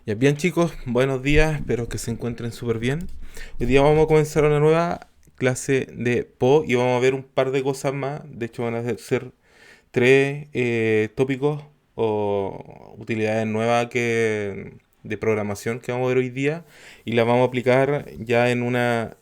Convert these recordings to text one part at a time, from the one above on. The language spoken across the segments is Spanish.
Ya bien chicos, buenos días, espero que se encuentren súper bien. Hoy día vamos a comenzar una nueva clase de Po y vamos a ver un par de cosas más. De hecho van a ser tres tópicos o utilidades nuevas de programación que vamos a ver hoy día y las vamos a aplicar ya en una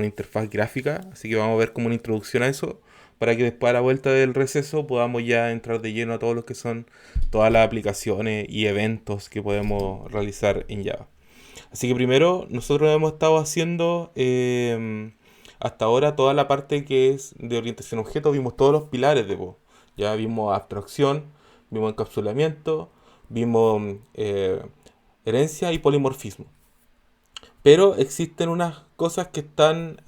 interfaz gráfica. Así que vamos a ver como una introducción a eso para que después a la vuelta del receso podamos ya entrar de lleno a todo lo que son todas las aplicaciones y eventos que podemos realizar en Java. Así que primero nosotros hemos estado haciendo hasta ahora toda la parte que es de orientación a objetos, vimos todos los pilares de Go. Ya vimos abstracción, vimos encapsulamiento, vimos herencia y polimorfismo. Pero existen unas cosas que están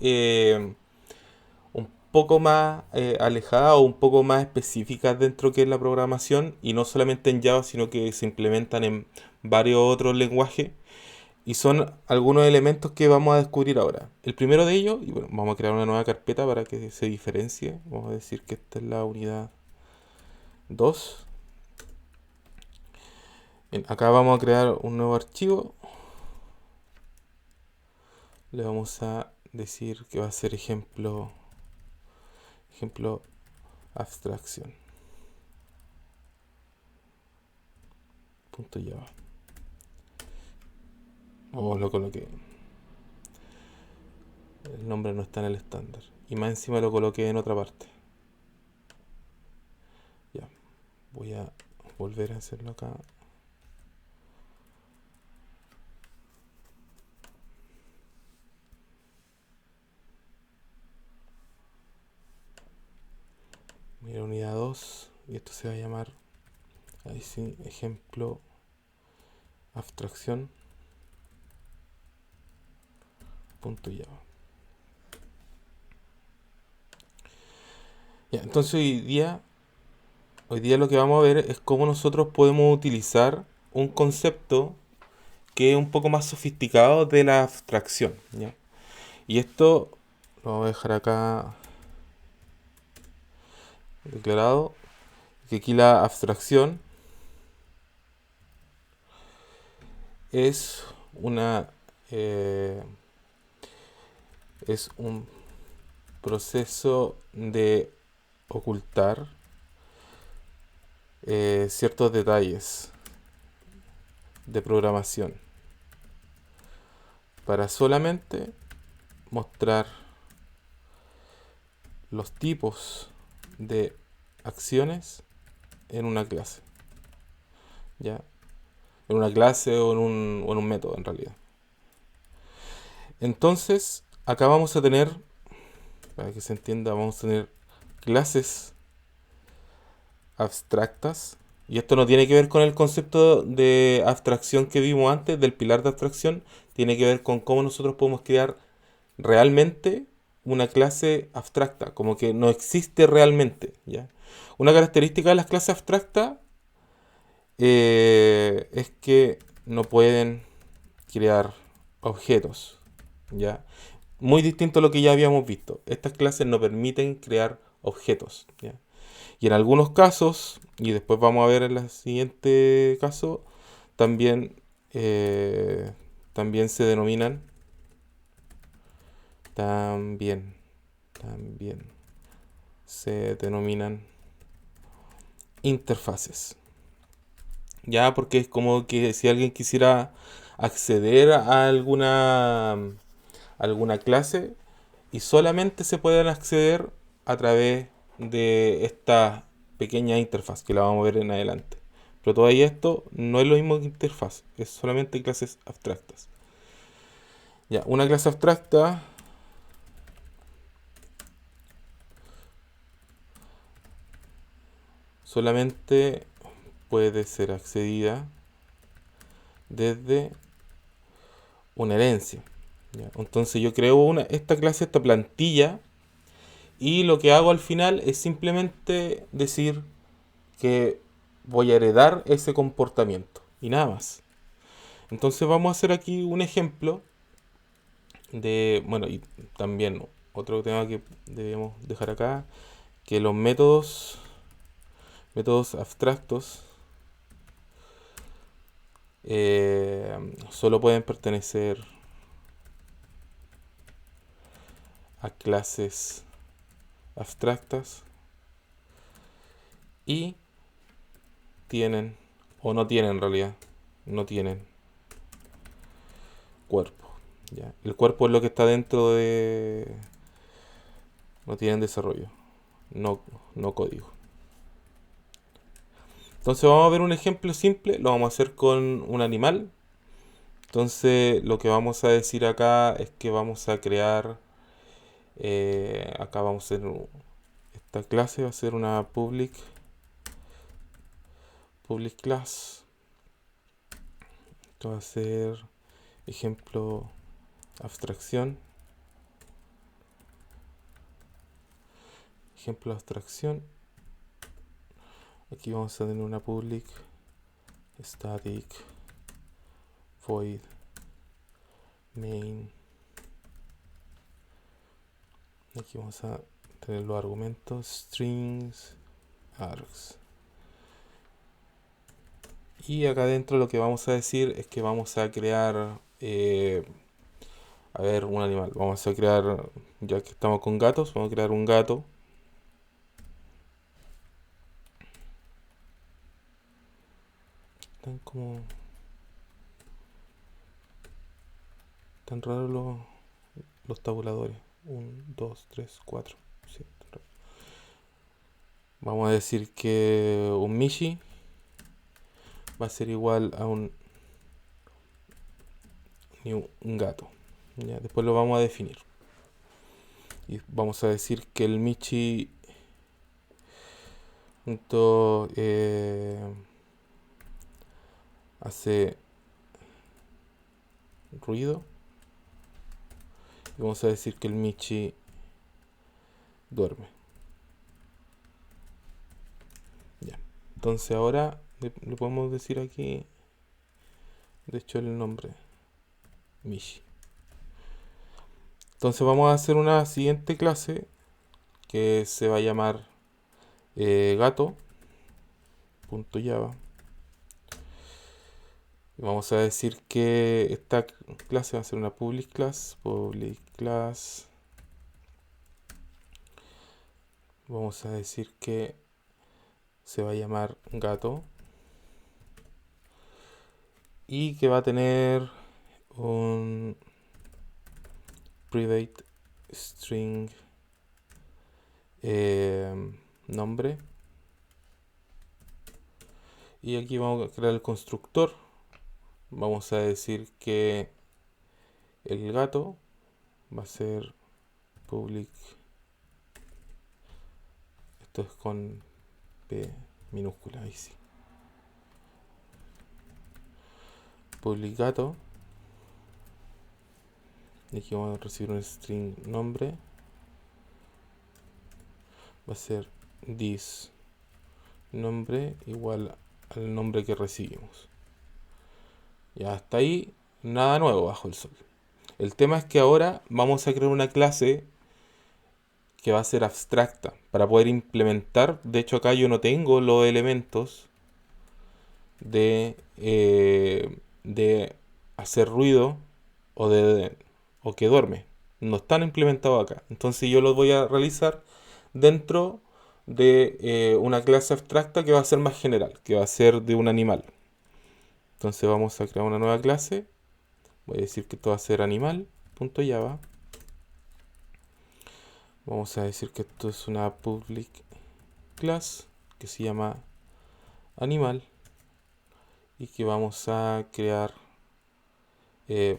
un poco más alejadas o un poco más específicas dentro que es la programación y no solamente en Java, sino que se implementan en varios otros lenguajes y son algunos elementos que vamos a descubrir ahora. El primero de ellos, y bueno, vamos a crear una nueva carpeta para que se diferencie. Vamos a decir que esta es la unidad 2. Bien, acá vamos a crear un nuevo archivo. Le vamos a decir que va a ser ejemplo abstracción. Punto Java. O lo coloqué. El nombre no está en el estándar. Y más encima lo coloqué en otra parte. Ya. Voy a volver a hacerlo acá. Mira, unidad 2. Y esto se va a llamar, ahí sí, ejemplo abstracción. Punto Java. Ya, entonces hoy día lo que vamos a ver es cómo nosotros podemos utilizar un concepto que es un poco más sofisticado de la abstracción, ¿ya? Y esto lo voy a dejar acá declarado, que aquí la abstracción es una eh, es un proceso de ocultar ciertos detalles de programación para solamente mostrar los tipos de acciones en una clase, ¿ya? En una clase o en un método en realidad. Entonces, acá vamos a tener, para que se entienda, vamos a tener clases abstractas. Y esto no tiene que ver con el concepto de abstracción que vimos antes, del pilar de abstracción. Tiene que ver con cómo nosotros podemos crear realmente una clase abstracta, como que no existe realmente, ¿ya? Una característica de las clases abstractas es que no pueden crear objetos, ¿ya? Muy distinto a lo que ya habíamos visto. Estas clases no permiten crear objetos, ¿ya? Y en algunos casos, y después vamos a ver en el siguiente caso, también, eh, también se denominan, también, también se denominan interfaces. Ya, porque es como que si alguien quisiera acceder a alguna clase y solamente se pueden acceder a través de esta pequeña interfaz que la vamos a ver en adelante. Pero todavía esto no es lo mismo que interfaz, es solamente clases abstractas. Ya, una clase abstracta solamente puede ser accedida desde una herencia. ¿Ya? Entonces yo creo esta clase, esta plantilla, y lo que hago al final es simplemente decir que voy a heredar ese comportamiento y nada más. Entonces vamos a hacer aquí un ejemplo de, bueno, y también otro tema que debemos dejar acá, que los métodos abstractos solo pueden pertenecer a clases abstractas y tienen, o no tienen en realidad, no tienen cuerpo. ¿Ya? El cuerpo es lo que está dentro de... No tienen desarrollo, no, no código. Entonces vamos a ver un ejemplo simple, lo vamos a hacer con un animal. Entonces lo que vamos a decir acá es que vamos a crear, acá vamos a hacer, esta clase va a ser una public class. Esto va a ser ejemplo abstracción. Ejemplo abstracción. Aquí vamos a tener una public static void main. Aquí vamos a tener los argumentos strings args. Y acá adentro lo que vamos a decir es que vamos a crear a ver, un animal. Vamos a crear, ya que estamos con gatos, vamos a crear un gato. Están como... Tan raros los tabuladores. 1, 2, 3, 4. Sí, vamos a decir que un Mishi va a ser igual a un gato. ¿Ya? Después lo vamos a definir. Y vamos a decir que el Michi punto, hace ruido. Y vamos a decir que el Michi duerme. Ya. Entonces ahora le podemos decir aquí, de hecho, el nombre Michi. Entonces vamos a hacer una siguiente clase que se va a llamar gato.java. Y vamos a decir que esta clase va a ser una public class. Vamos a decir que se va a llamar gato y que va a tener un private string nombre. Y aquí vamos a crear el constructor. Vamos a decir que el gato va a ser public. Esto es con P minúscula, ahí sí. Public gato. Y aquí vamos a recibir un string nombre. Va a ser this nombre igual al nombre que recibimos. Ya hasta ahí, nada nuevo bajo el sol. El tema es que ahora vamos a crear una clase que va a ser abstracta para poder implementar. De hecho, acá yo no tengo los elementos de hacer ruido o que duerme. No están implementados acá. Entonces yo los voy a realizar dentro de una clase abstracta que va a ser más general, que va a ser de un animal. Entonces vamos a crear una nueva clase. Voy a decir que esto va a ser animal.java. Vamos a decir que esto es una public class que se llama animal y que vamos a crear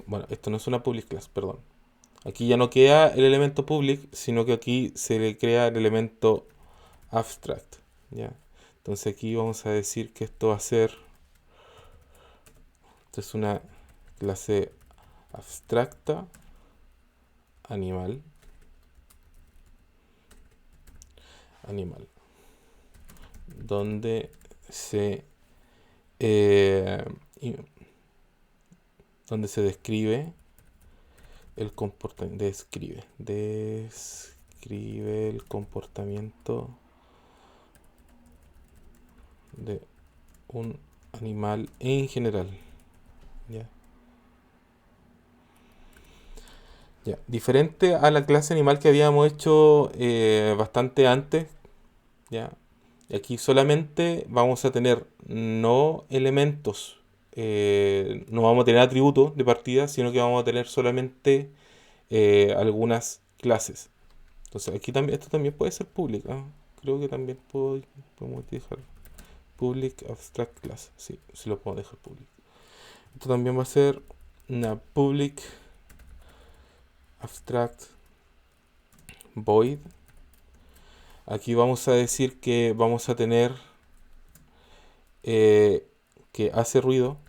bueno, esto no es una public class, perdón. Aquí ya no queda el elemento public, sino que aquí se le crea el elemento abstract, ¿ya? Entonces aquí vamos a decir que esto va a ser, esto es una clase abstracta animal, donde eh, donde se describe el comportamiento, describe el comportamiento de un animal en general. Ya. Ya. Diferente a la clase animal que habíamos hecho bastante antes, ¿ya? Y aquí solamente vamos a tener no elementos, no vamos a tener atributos de partida, sino que vamos a tener solamente algunas clases. Entonces aquí también, esto también puede ser público, ¿ah? Creo que también podemos dejar public abstract class. Sí, sí lo podemos dejar público. Esto también va a ser una public abstract void. Aquí vamos a decir que vamos a tener eh, que hace ruido.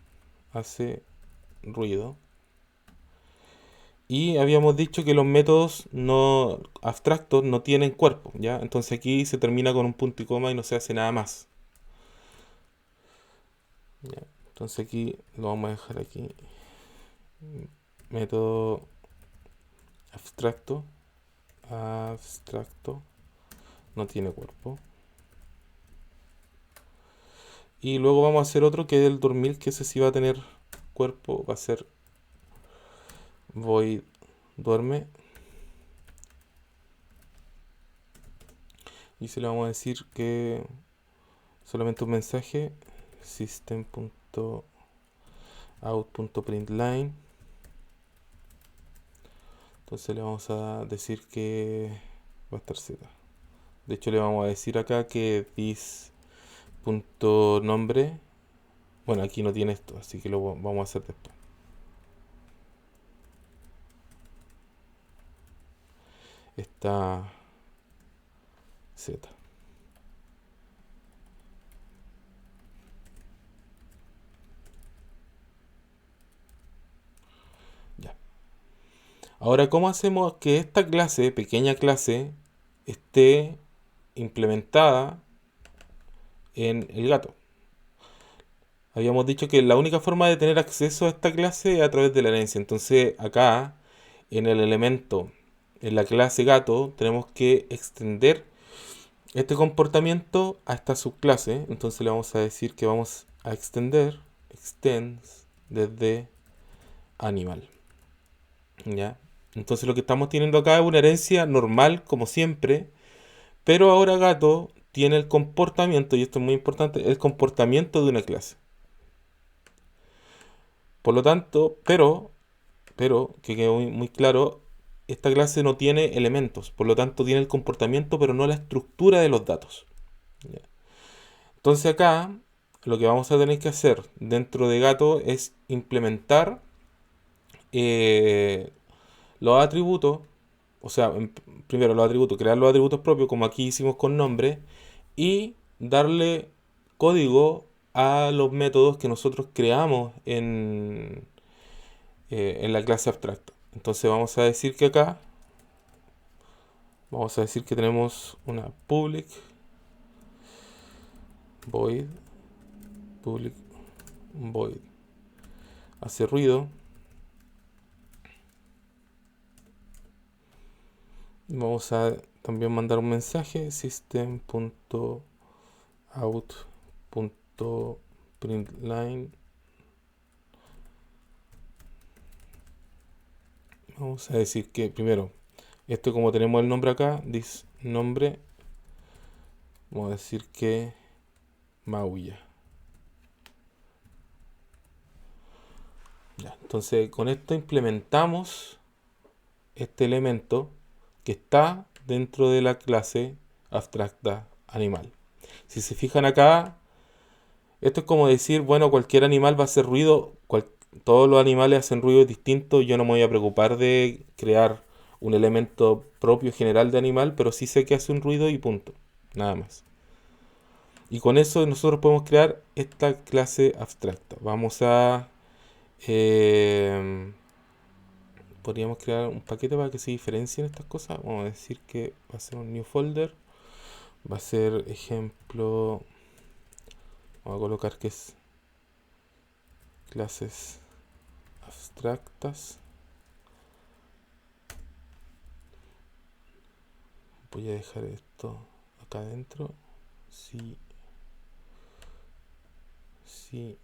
Y habíamos dicho que los métodos no abstractos no tienen cuerpo, ¿ya? Entonces aquí se termina con un punto y coma y no se hace nada más. ¿Ya? Entonces aquí lo vamos a dejar aquí. Método abstracto. Abstracto. No tiene cuerpo. Y luego vamos a hacer otro que es el dormir, que ese sí va a tener cuerpo. Va a ser void duerme. Y se le vamos a decir que solamente un mensaje system.out.println. Entonces le vamos a decir que va a estar Z. De hecho le vamos a decir acá que this.nombre. Bueno, aquí no tiene esto, así que lo vamos a hacer después. Está Z. Ya. Ahora, ¿cómo hacemos que esta clase, pequeña clase, esté implementada en el gato? Habíamos dicho que la única forma de tener acceso a esta clase es a través de la herencia. Entonces, acá, en el elemento, en la clase gato, tenemos que extender este comportamiento a esta subclase. Entonces le vamos a decir que vamos a extender, extends, desde animal. ¿Ya? Entonces lo que estamos teniendo acá es una herencia normal, como siempre, pero ahora gato tiene el comportamiento, y esto es muy importante, el comportamiento de una clase. Por lo tanto, que quede muy claro, esta clase no tiene elementos, por lo tanto tiene el comportamiento, pero no la estructura de los datos. ¿Ya? Entonces acá lo que vamos a tener que hacer dentro de gato es implementar eh, los atributos, o sea, primero los atributos, crear los atributos propios, como aquí hicimos con nombre, y darle código a los métodos que nosotros creamos en la clase abstracta. Entonces vamos a decir que tenemos una void, public void, hace ruido. Vamos a también mandar un mensaje system.out.println. Vamos a decir que primero, esto como tenemos el nombre acá, this nombre, vamos a decir que maulla. Ya, entonces con esto implementamos este elemento que está dentro de la clase abstracta animal. Si se fijan acá, esto es como decir, bueno, cualquier animal va a hacer ruido, todos los animales hacen ruido distinto, yo no me voy a preocupar de crear un elemento propio general de animal, pero sí sé que hace un ruido y punto, nada más. Y con eso nosotros podemos crear esta clase abstracta. Eh, podríamos crear un paquete para que se diferencien estas cosas. Vamos a decir que va a ser un new folder. Va a ser ejemplo. Vamos a colocar que es clases abstractas. Voy a dejar esto acá adentro. Sí. Sí.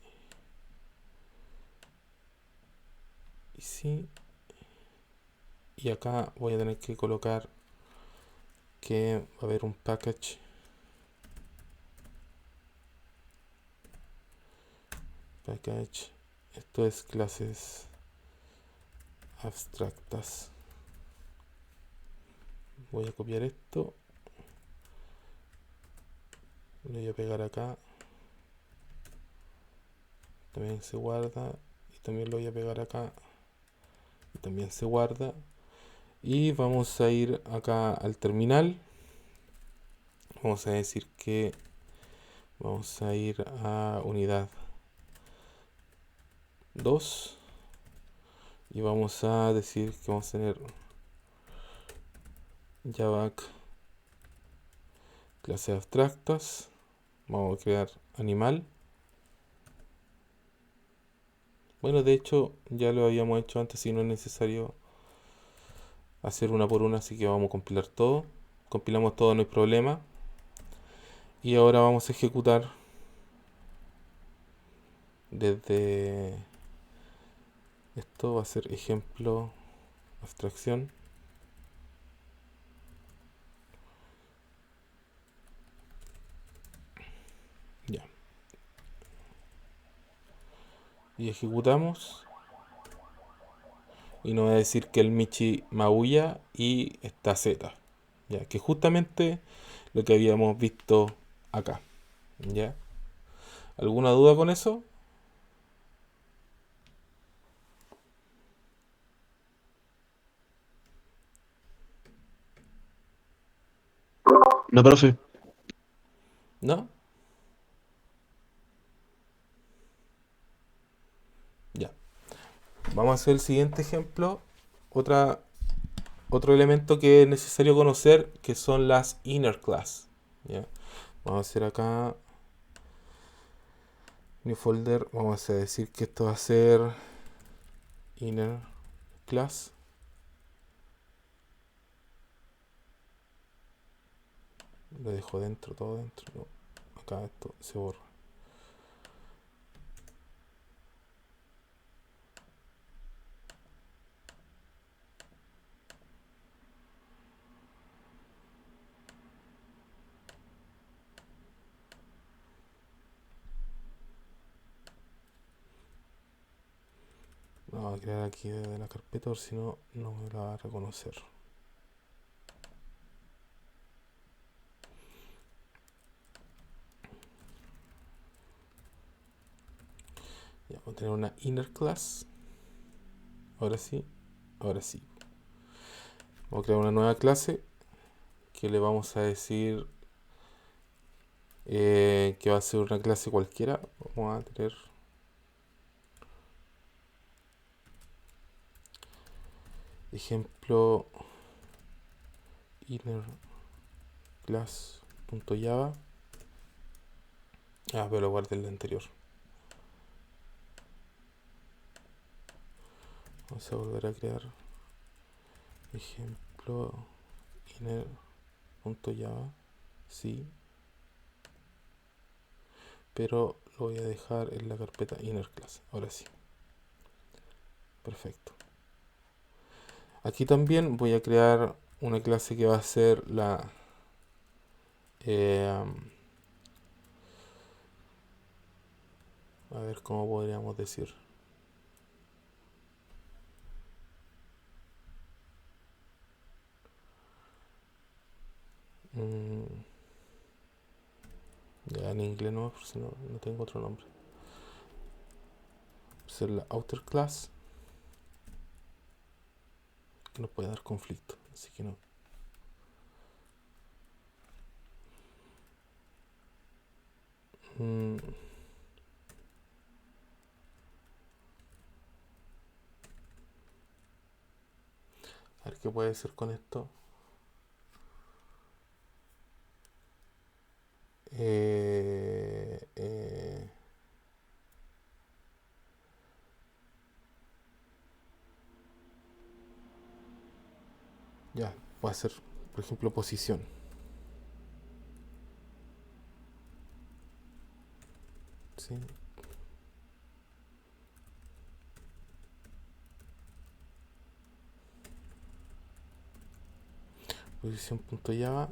y sí. Y acá voy a tener que colocar que va a haber un package. Package. Esto es clases abstractas. Voy a copiar esto. Lo voy a pegar acá. También se guarda. Y también lo voy a pegar acá. Y también se guarda. Y vamos a ir acá al terminal. Vamos a decir que vamos a ir a unidad 2. Y vamos a decir que vamos a tener Java clases abstractas. Vamos a crear animal. Bueno, de hecho ya lo habíamos hecho antes y no es necesario hacer una por una, así que vamos a compilar todo. Compilamos todo, no hay problema. Y ahora vamos a ejecutar desde esto. Va a ser ejemplo abstracción. Ya. Y ejecutamos. Y nos va a decir que el Michi maulla y está Z. Ya, que justamente lo que habíamos visto acá. ¿Ya? ¿Alguna duda con eso? No, profe. ¿No? Ya. Vamos a hacer el siguiente ejemplo. Otra, otro elemento que es necesario conocer, que son las inner class. ¿Ya? Vamos a hacer acá new folder. Vamos a decir que esto va a ser inner class. Lo dejo dentro, todo dentro. No, acá esto se borra. Lo voy a crear aquí desde la carpeta, por si no, no me la va a reconocer. Ya, voy a tener una inner class. Ahora sí, ahora sí. Vamos a crear una nueva clase que le vamos a decir que va a ser una clase cualquiera. Vamos a tener ejemplo inner class.java. Pero lo guardé el de anterior. Vamos a volver a crear ejemplo inner.java. Sí, pero lo voy a dejar en la carpeta inner class. Ahora sí, perfecto. Aquí también voy a crear una clase que va a ser la eh, a ver cómo podríamos decir. Mm, ya en inglés no, por si no, no tengo otro nombre. Va a ser la outer class, que nos puede dar conflicto, así que no. Mm, a ver qué puede ser con esto. Eh, eh, ya, puede ser, por ejemplo, posición. ¿Sí? posición.java,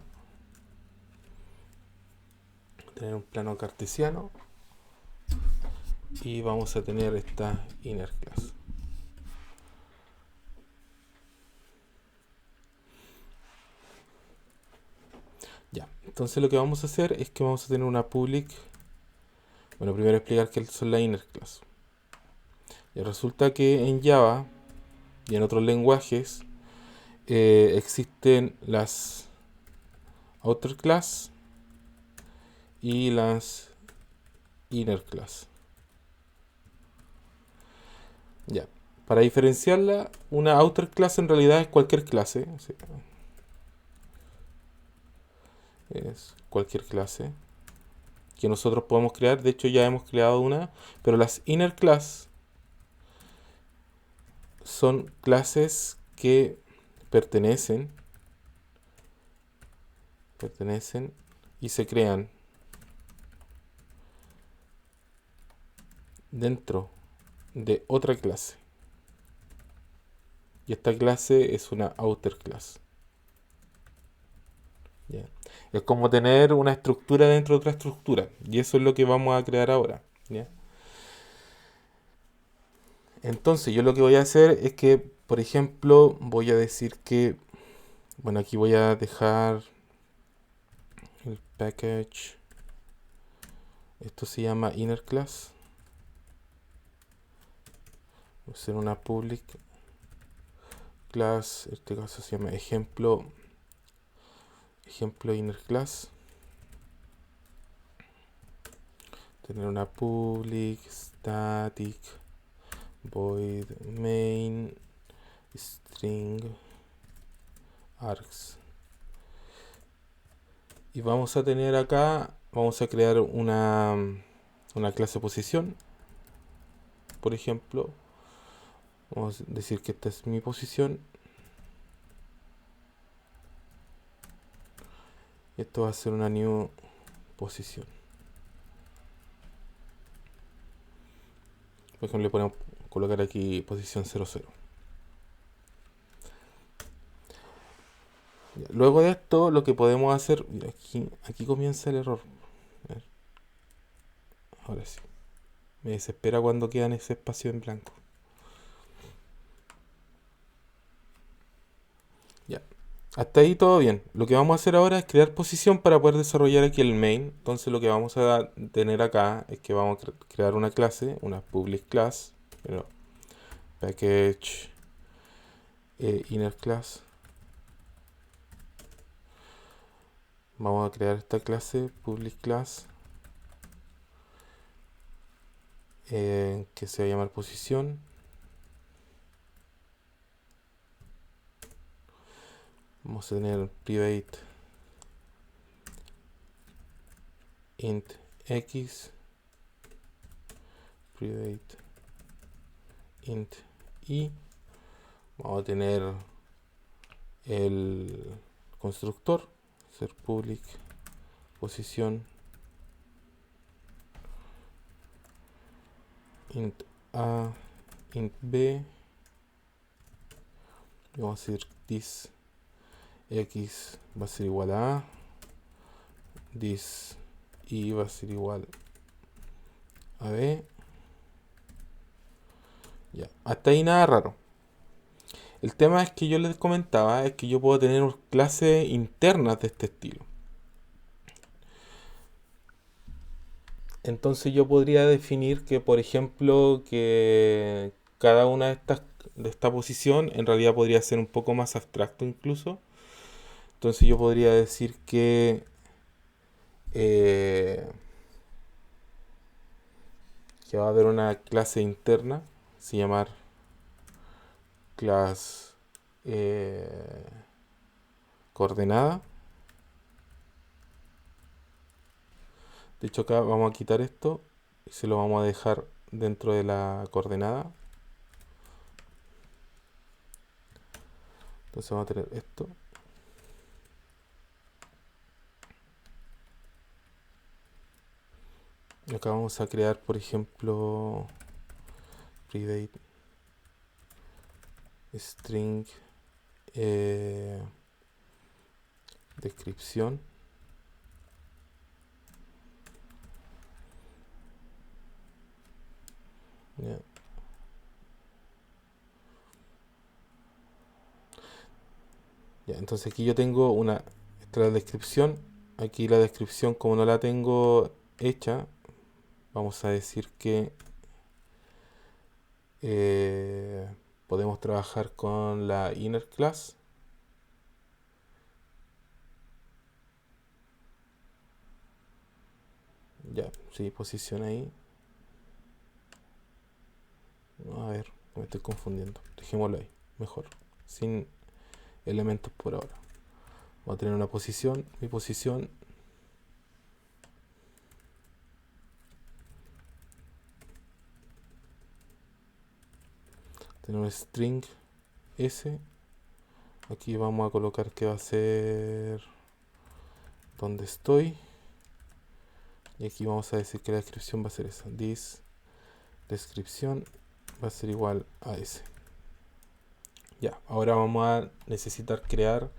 tener un plano cartesiano y vamos a tener esta inner class. Ya, entonces lo que vamos a hacer es que vamos a tener una public. Bueno, primero explicar qué son las inner class. Y resulta que en Java y en otros lenguajes existen las outer class y las inner class. Ya. Para diferenciarla, una outer class en realidad es cualquier clase. ¿Sí? Es cualquier clase que nosotros podemos crear. De hecho, ya hemos creado una. Pero las inner class son clases que pertenecen y se crean dentro de otra clase. Y esta clase es una outer class. ¿Ya? Es como tener una estructura dentro de otra estructura. Y eso es lo que vamos a crear ahora. ¿Ya? Entonces yo lo que voy a hacer es que, por ejemplo, voy a decir que, bueno, aquí voy a dejar el package. Esto se llama inner class. Voy a hacer una public class. En este caso se llama ejemplo inner class. Tener una public static void main string args. Y vamos a tener acá, vamos a crear una clase posición. Por ejemplo, vamos a decir que esta es mi posición. Esto va a ser una new posición. Por ejemplo, le podemos colocar aquí posición 00. Luego de esto, lo que podemos hacer, mira, aquí comienza el error. A ver, ahora sí. Me desespera cuando queda en ese espacio en blanco. Ya. Hasta ahí todo bien. Lo que vamos a hacer ahora es crear posición para poder desarrollar aquí el main. Entonces lo que vamos a tener acá es que vamos a crear una clase, una public class, pero package inner class. Vamos a crear esta clase public class que se va a llamar posición. Vamos a tener private int x, private int y. Vamos a tener el constructor, ser public posición int a, int b. Y vamos a decir this x va a ser igual a this y va a ser igual a b. Ya, hasta ahí nada raro. El tema es que yo les comentaba es que yo puedo tener clases internas de este estilo. Entonces yo podría definir que, por ejemplo, que cada una de esta posición en realidad podría ser un poco más abstracto incluso. Entonces yo podría decir eh, que va a haber una clase interna, se llama class coordenada. De hecho acá vamos a quitar esto y se lo vamos a dejar dentro de la coordenada. Entonces vamos a tener esto. Y acá vamos a crear, por ejemplo, private string descripción. Ya. Ya, entonces aquí yo tengo esta es la descripción. Aquí la descripción, como no la tengo hecha, vamos a decir que eh, podemos trabajar con la inner class. Ya, sí, posición ahí. A ver, me estoy confundiendo. Dejémoslo ahí, mejor. Sin elementos por ahora. Voy a tener una posición, mi posición. Tener un string S. Aquí vamos a colocar que va a ser donde estoy. Y aquí vamos a decir que la descripción va a ser esa. This descripción va a ser igual a ese. Ya, ahora vamos a necesitar crear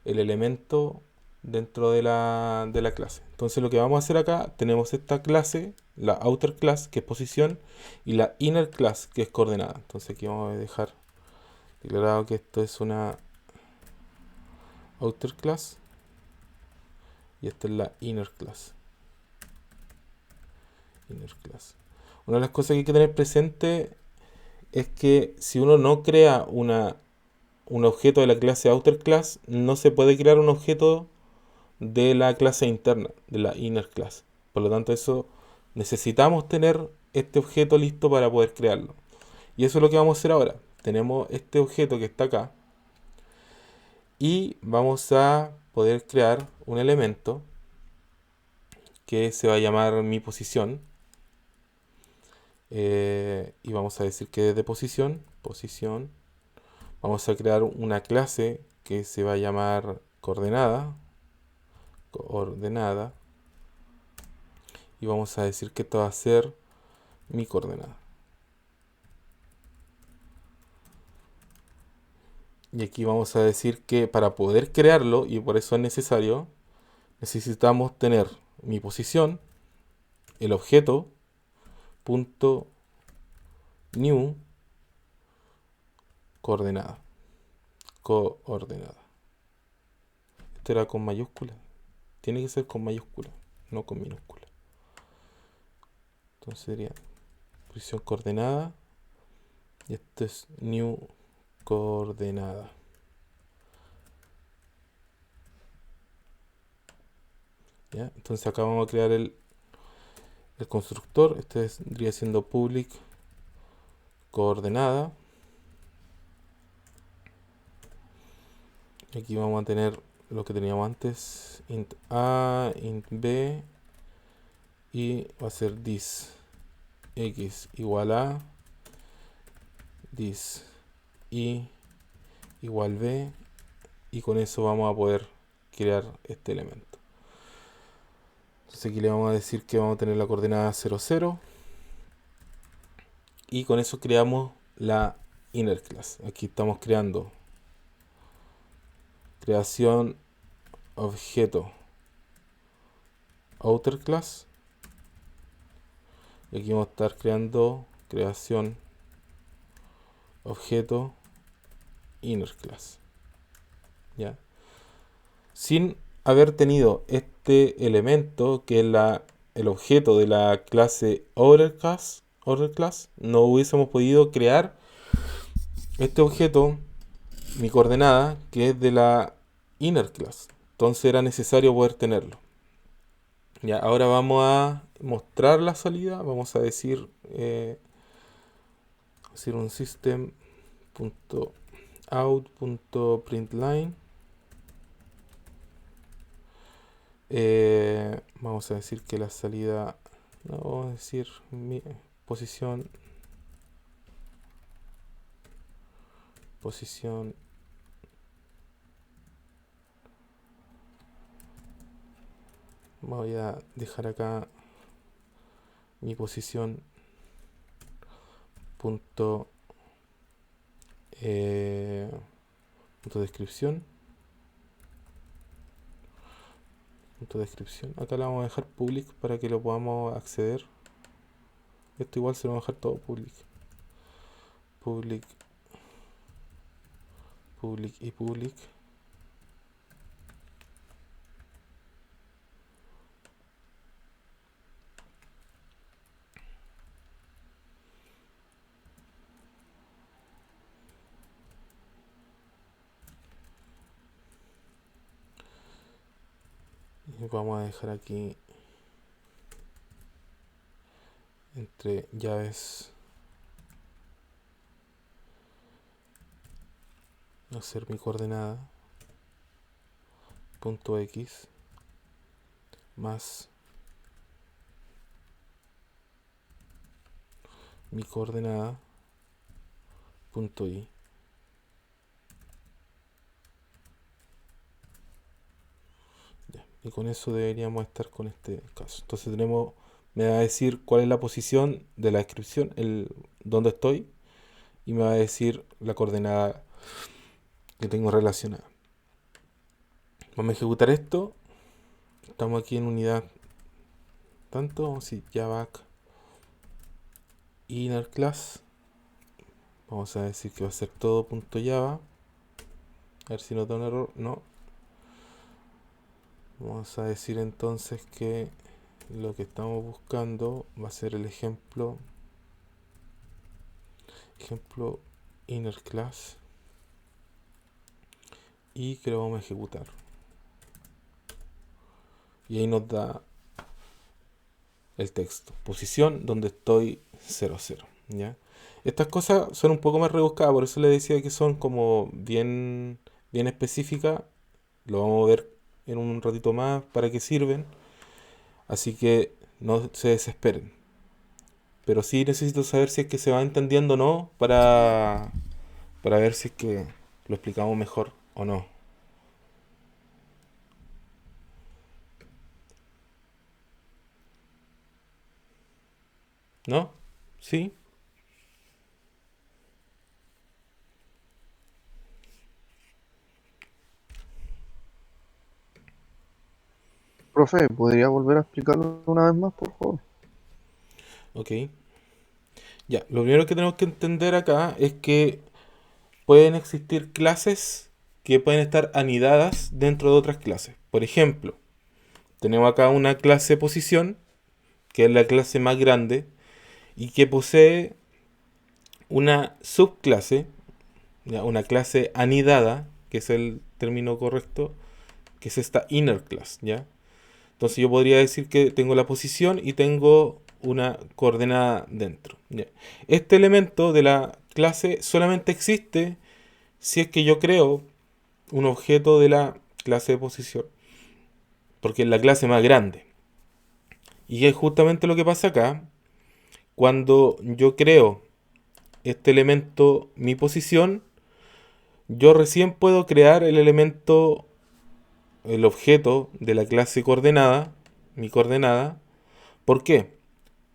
el elemento dentro de la clase. Entonces lo que vamos a hacer acá, tenemos esta clase, la outer class, que es posición, y la inner class, que es coordenada. Entonces aquí vamos a dejar declarado que esto es una outer class y esta es la inner class. Inner class. Una de las cosas que hay que tener presente es que si uno no crea un objeto de la clase outer class, no se puede crear un objeto de la clase interna, de la inner class. Por lo tanto, eso necesitamos tener este objeto listo para poder crearlo. Y eso es lo que vamos a hacer ahora. Tenemos este objeto que está acá y vamos a poder crear un elemento que se va a llamar mi posición. Y vamos a decir que es de posición, posición. Vamos a crear una clase que se va a llamar coordenada, coordenada. Y vamos a decir que esto va a ser mi coordenada. Y aquí vamos a decir que para poder crearlo, y por eso es necesario, necesitamos tener mi posición, el objeto, punto new, coordenada. Coordenada. Esto era con mayúscula. Tiene que ser con mayúscula, no con minúscula. Entonces sería posición coordenada. Y esto es new coordenada. ¿Ya? Entonces acá vamos a crear el constructor. Este vendría siendo public coordenada. Y aquí vamos a tener lo que teníamos antes, int a, int b, y va a ser this x igual a, this y igual b, y con eso vamos a poder crear este elemento. Entonces aquí le vamos a decir que vamos a tener la coordenada 0, 0, y con eso creamos la inner class. Aquí estamos creando creación objeto outer class, y aquí vamos a estar creando creación objeto inner class. ¿Ya? Sin haber tenido este elemento que es el objeto de la clase outer class, no hubiésemos podido crear este objeto, mi coordenada, que es de la inner class. Entonces era necesario poder tenerlo. Ya, ahora vamos a mostrar la salida. Vamos a decir, un system.out.println. Vamos a decir que la salida, no, vamos a decir mi posición, posición, voy a dejar acá mi posición punto, punto descripción. punto descripción. Acá le vamos a dejar public para que lo podamos acceder. Esto igual se lo vamos a dejar todo public. Public, public y public. Y vamos a dejar aquí entre llaves hacer mi coordenada punto x más mi coordenada punto y. Ya, y con eso deberíamos estar con este caso. Entonces me va a decir cuál es la posición de la descripción, dónde estoy, y me va a decir la coordenada que tengo relacionada. Vamos a ejecutar esto. Estamos aquí en unidad tanto, sí, java inner class. Vamos a decir que va a ser todo punto .java. A ver si nos da un error. No. Vamos a decir entonces que lo que estamos buscando va a ser el ejemplo inner class, y que lo vamos a ejecutar. Y ahí nos da el texto. Posición donde estoy 0, 0. ¿Ya? Estas cosas son un poco más rebuscadas, por eso les decía que son como bien específicas. Lo vamos a ver en un ratito más para qué sirven. Así que no se desesperen. Pero sí necesito saber si es que se va entendiendo o no para ver si es que lo explicamos mejor o no. ¿No? ¿Sí? Profe, ¿podría volver a explicarlo una vez más, por favor? Ok. Ya, lo primero que tenemos que entender acá es que pueden existir clases que pueden estar anidadas dentro de otras clases. Por ejemplo, tenemos acá una clase posición, que es la clase más grande, y que posee una subclase, ya, una clase anidada, que es el término correcto, que es esta inner class, ¿ya? Entonces yo podría decir que tengo la posición y tengo una coordenada dentro, ¿ya? Este elemento de la clase solamente existe si es que yo creo un objeto de la clase de posición, porque es la clase más grande. Y es justamente lo que pasa acá. Cuando yo creo este elemento, mi posición, yo recién puedo crear el elemento, el objeto de la clase coordenada, mi coordenada. ¿Por qué?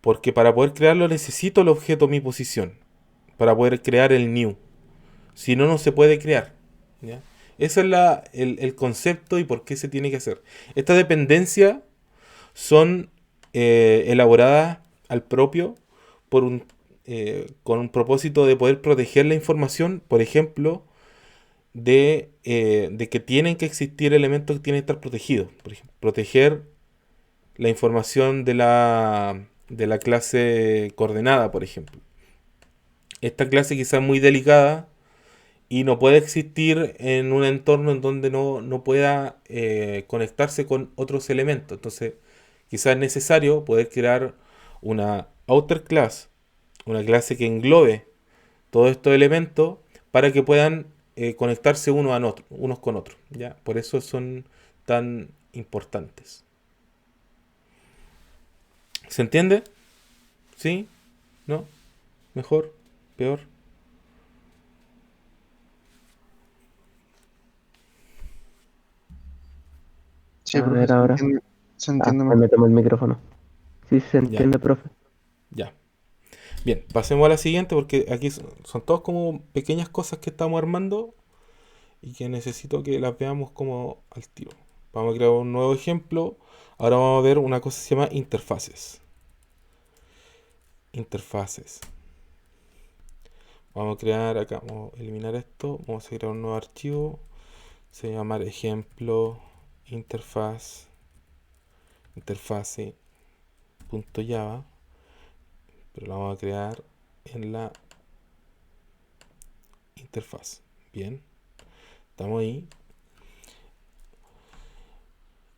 Porque para poder crearlo necesito el objeto mi posición, para poder crear el new. Si no, no se puede crear, ¿ya? Ese es el concepto y por qué se tiene que hacer. Estas dependencias son elaboradas al propio por con un propósito de poder proteger la información, por ejemplo, de que tienen que existir elementos que tienen que estar protegidos. Por ejemplo, proteger la información de la clase coordenada, por ejemplo. Esta clase quizá es muy delicada y no puede existir en un entorno en donde no pueda conectarse con otros elementos. Entonces, quizás es necesario poder crear una outer class, una clase que englobe todos estos elementos para que puedan conectarse unos con otros. ¿Ya? Por eso son tan importantes. ¿Se entiende? ¿Sí? ¿No? ¿Mejor? ¿Peor? Sí, A profe, ver ahora. se entiende Ahí mejor. me tomo el micrófono. Sí se Ya, entiende, profe. ya. Bien, pasemos a la siguiente porque aquí son todas como pequeñas cosas que estamos armando y que necesito que las veamos como al tiro. Vamos a crear un nuevo ejemplo. Ahora vamos a ver una cosa que se llama interfaces. Interfaces. Vamos a crear acá, vamos a eliminar esto. Vamos a crear un nuevo archivo. Se va a llamar ejemplo interface.java. Pero lo vamos a crear en la interfaz. Bien, estamos ahí.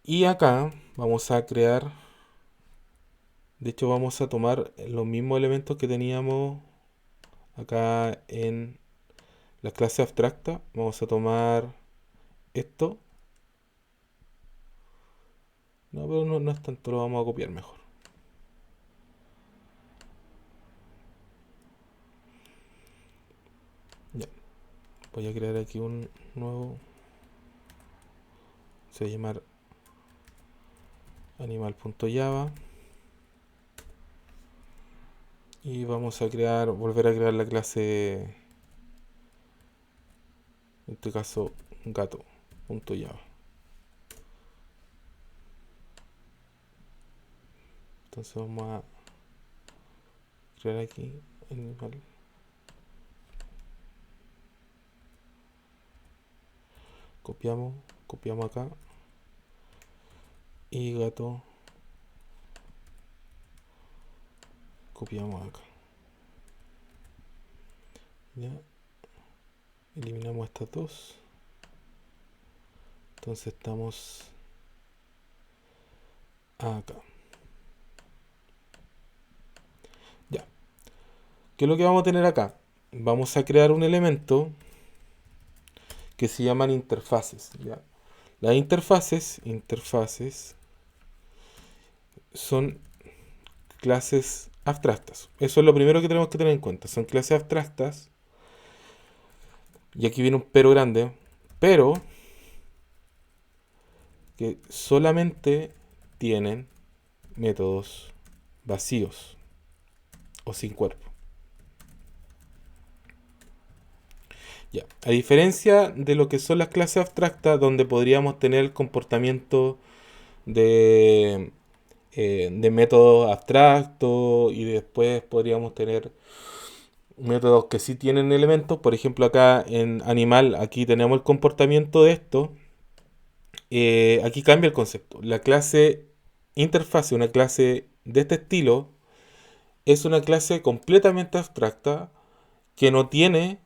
Y acá vamos a crear, de hecho vamos a tomar los mismos elementos que teníamos acá en la clase abstracta. Vamos a tomar esto. No, pero no es tanto, lo vamos a copiar mejor. Ya, voy a crear aquí un nuevo. Se va a llamar animal.java. Y vamos a volver a crear la clase, en este caso, gato.java. Entonces vamos a crear aquí animal. Copiamos acá. Y gato. Copiamos acá. Ya. Eliminamos estas dos. Entonces estamos acá. Ya. ¿Qué es lo que vamos a tener acá? Vamos a crear un elemento que se llaman interfaces. ¿Ya? Las interfaces son clases abstractas. Eso es lo primero que tenemos que tener en cuenta. Son clases abstractas. Y aquí viene un pero grande. Pero que solamente tienen métodos vacíos o sin cuerpo. Ya. A diferencia de lo que son las clases abstractas, donde podríamos tener el comportamiento de métodos abstractos y después podríamos tener métodos que sí tienen elementos. Por ejemplo, acá en animal, aquí tenemos el comportamiento de esto. Aquí cambia el concepto. La clase interfase, una clase de este estilo, es una clase completamente abstracta que no tiene,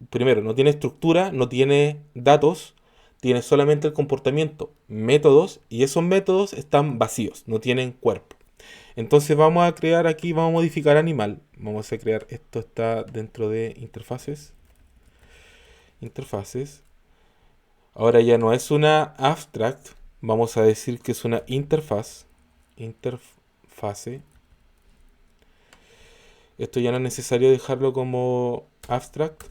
primero, no tiene estructura, no tiene datos, tiene solamente el comportamiento, métodos, y esos métodos están vacíos, no tienen cuerpo. Entonces vamos a crear aquí, vamos a modificar animal. Vamos a crear, esto está dentro de interfaces. Interfaces. Ahora ya no es una abstract, vamos a decir que es una interfaz. Interfase. Esto ya no es necesario dejarlo como abstract.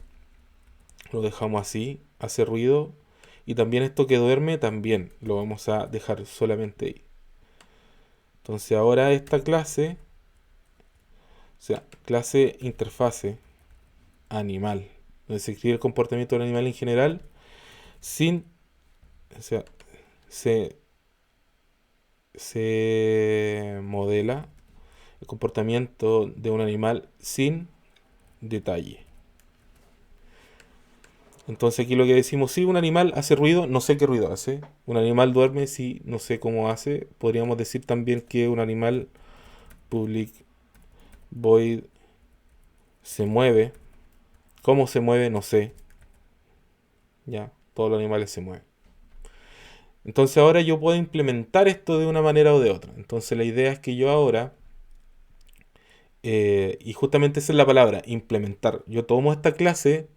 Lo dejamos así, hace ruido. Y también esto que duerme, también lo vamos a dejar solamente ahí. Entonces ahora esta clase, o sea, clase interfase animal, donde se escribe el comportamiento del animal en general, sin, o sea, se modela el comportamiento de un animal sin detalle. Entonces aquí lo que decimos, si un animal hace ruido, no sé qué ruido hace. Un animal duerme, sí, no sé cómo hace. Podríamos decir también que un animal public void se mueve. ¿Cómo se mueve? No sé. Ya, todos los animales se mueven. Entonces ahora yo puedo implementar esto de una manera o de otra. Entonces la idea es que yo ahora, y justamente esa es la palabra, implementar. Yo tomo esta clase.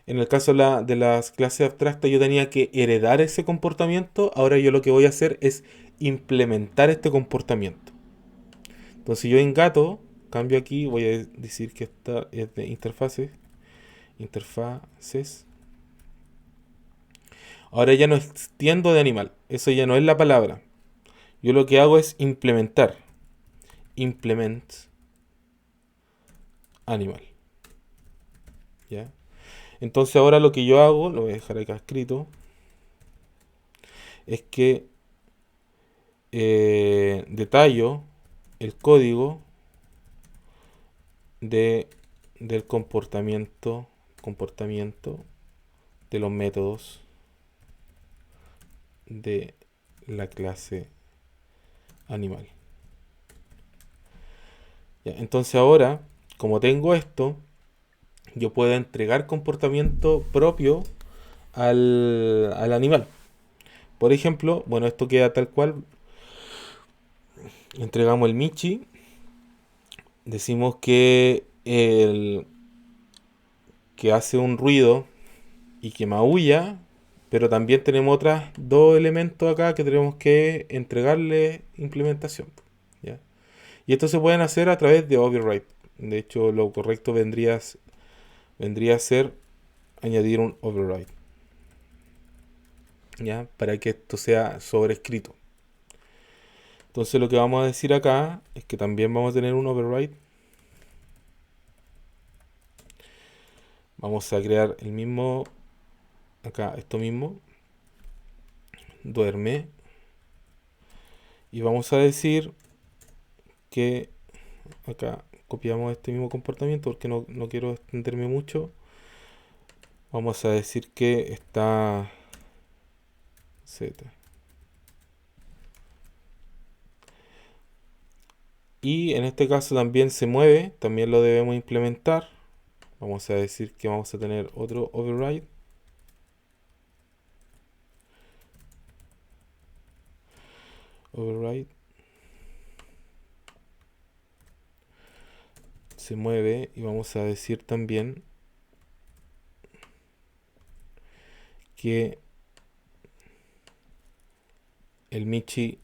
En el caso de las clases abstractas yo tenía que heredar ese comportamiento. Ahora yo lo que voy a hacer es implementar este comportamiento. Entonces yo en gato, cambio aquí, voy a decir que esta es de interfaces. Interfaces. Ahora ya no extiendo de animal. Eso ya no es la palabra. Yo lo que hago es implementar. Implement animal. ¿Ya? Entonces ahora lo que yo hago, lo voy a dejar acá escrito, es que detallo el código de, del comportamiento de los métodos de la clase animal. Ya, entonces ahora, como tengo esto, yo puedo entregar comportamiento propio al animal. Por ejemplo, bueno, esto queda tal cual. Entregamos el Michi. Decimos que hace un ruido y que maulla. Pero también tenemos otros dos elementos acá que tenemos que entregarle implementación. ¿Ya? Y esto se pueden hacer a través de override. De hecho, lo correcto vendría a ser añadir un override. ¿Ya? Para que esto sea sobrescrito. Entonces lo que vamos a decir acá es que también vamos a tener un override. Vamos a crear el mismo, acá esto mismo, duerme. Y vamos a decir que acá copiamos este mismo comportamiento porque no quiero extenderme mucho. Vamos a decir que está Z. Y en este caso también se mueve, también lo debemos implementar. Vamos a decir que vamos a tener otro override. Override. Se mueve y vamos a decir también que el Michi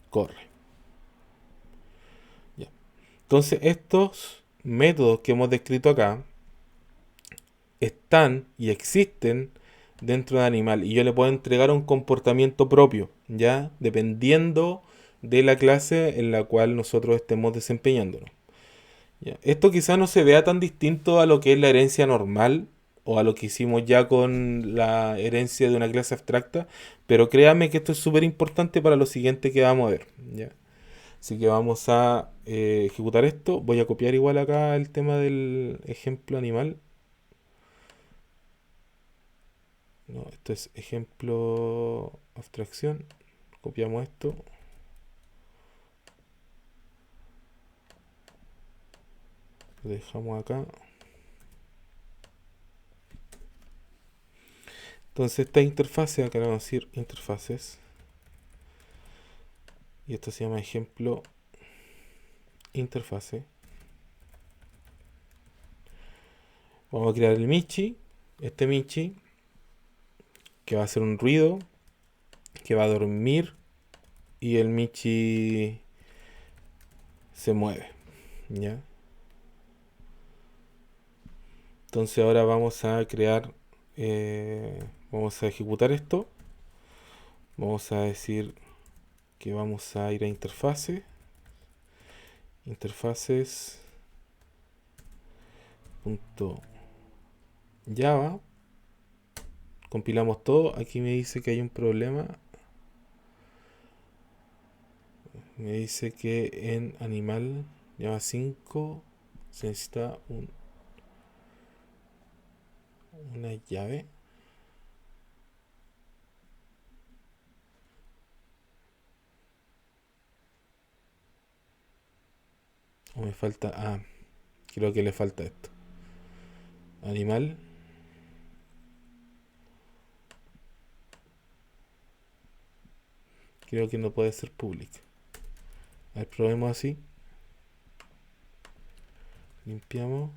corre. Ya. Entonces estos métodos que hemos descrito acá están y existen dentro del animal y yo le puedo entregar un comportamiento propio, ya dependiendo de la clase en la cual nosotros estemos desempeñándonos. Ya. Esto quizá no se vea tan distinto a lo que es la herencia normal o a lo que hicimos ya con la herencia de una clase abstracta, pero créanme que esto es súper importante para lo siguiente que vamos a ver. ¿Ya? Así que vamos a ejecutar esto. Voy a copiar igual acá el tema del ejemplo animal. No, esto es ejemplo abstracción. Copiamos esto. Lo dejamos acá. Entonces esta interfase, acá le vamos a decir interfaces. Y esto se llama ejemplo interfase. Vamos a crear el Michi. Este Michi que va a hacer un ruido, que va a dormir y el Michi se mueve. ¿Ya? Entonces ahora vamos a crear, vamos a ejecutar esto. Vamos a decir que vamos a ir a interfase, interfaces.java. Compilamos todo. Aquí me dice que hay un problema. Me dice que en animal Java 5 se necesita una llave. O me falta... Ah, creo que le falta esto. Animal. Creo que no puede ser público. A ver, probemos así. Limpiamos.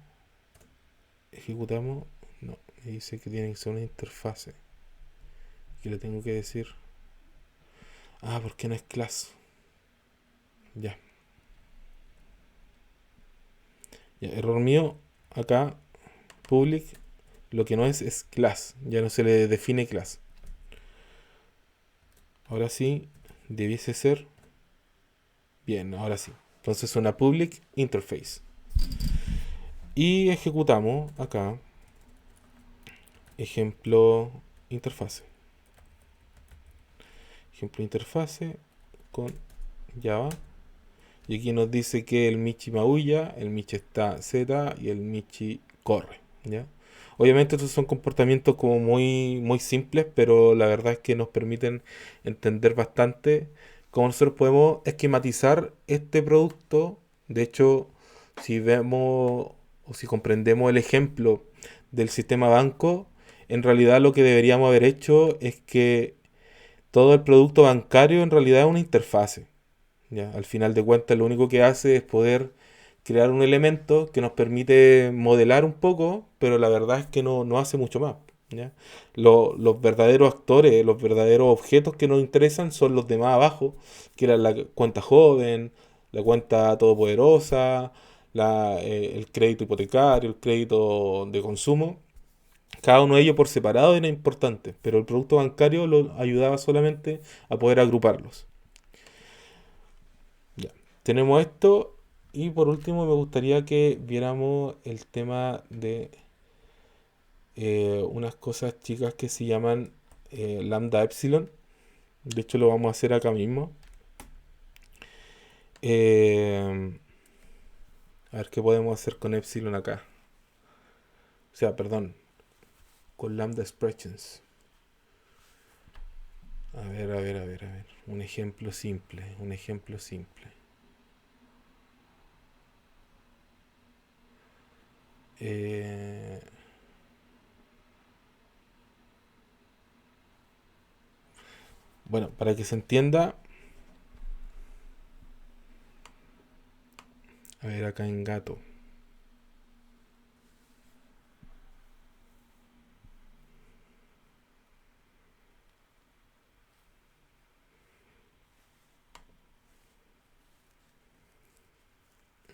Ejecutamos. No, me dice que tiene que ser una interfase. Que le tengo que decir. Ah, porque no es class. Ya. Ya, error mío. Acá, public. Lo que no es class. Ya no se le define class. Ahora sí, debiese ser. Bien, ahora sí. Entonces una public interface. Y ejecutamos acá. Ejemplo interfase. ejemplo, interfase con Java. Y aquí nos dice que el Michi maulla, el Michi está Z y el Michi corre, ¿ya? Obviamente estos son comportamientos como muy simples, pero la verdad es que nos permiten entender bastante cómo nosotros podemos esquematizar este producto. De hecho, si vemos o si comprendemos el ejemplo del sistema banco, en realidad lo que deberíamos haber hecho es que todo el producto bancario en realidad es una interfase. ¿Ya? Al final de cuentas, lo único que hace es poder crear un elemento que nos permite modelar un poco, pero la verdad es que no hace mucho más. ¿Ya? Los verdaderos actores, los verdaderos objetos que nos interesan son los de más abajo, que eran la cuenta joven, la cuenta todopoderosa, el crédito hipotecario, el crédito de consumo. Cada uno de ellos por separado era importante, pero el producto bancario lo ayudaba solamente a poder agruparlos. Ya. Tenemos esto y por último me gustaría que viéramos el tema de unas cosas chicas que se llaman lambda epsilon. De hecho lo vamos a hacer acá mismo. Eh, a ver qué podemos hacer con epsilon acá. O sea, perdón, con lambda expressions. A ver. Un ejemplo simple, un ejemplo simple. Eh, bueno, para que se entienda, a ver acá en gato.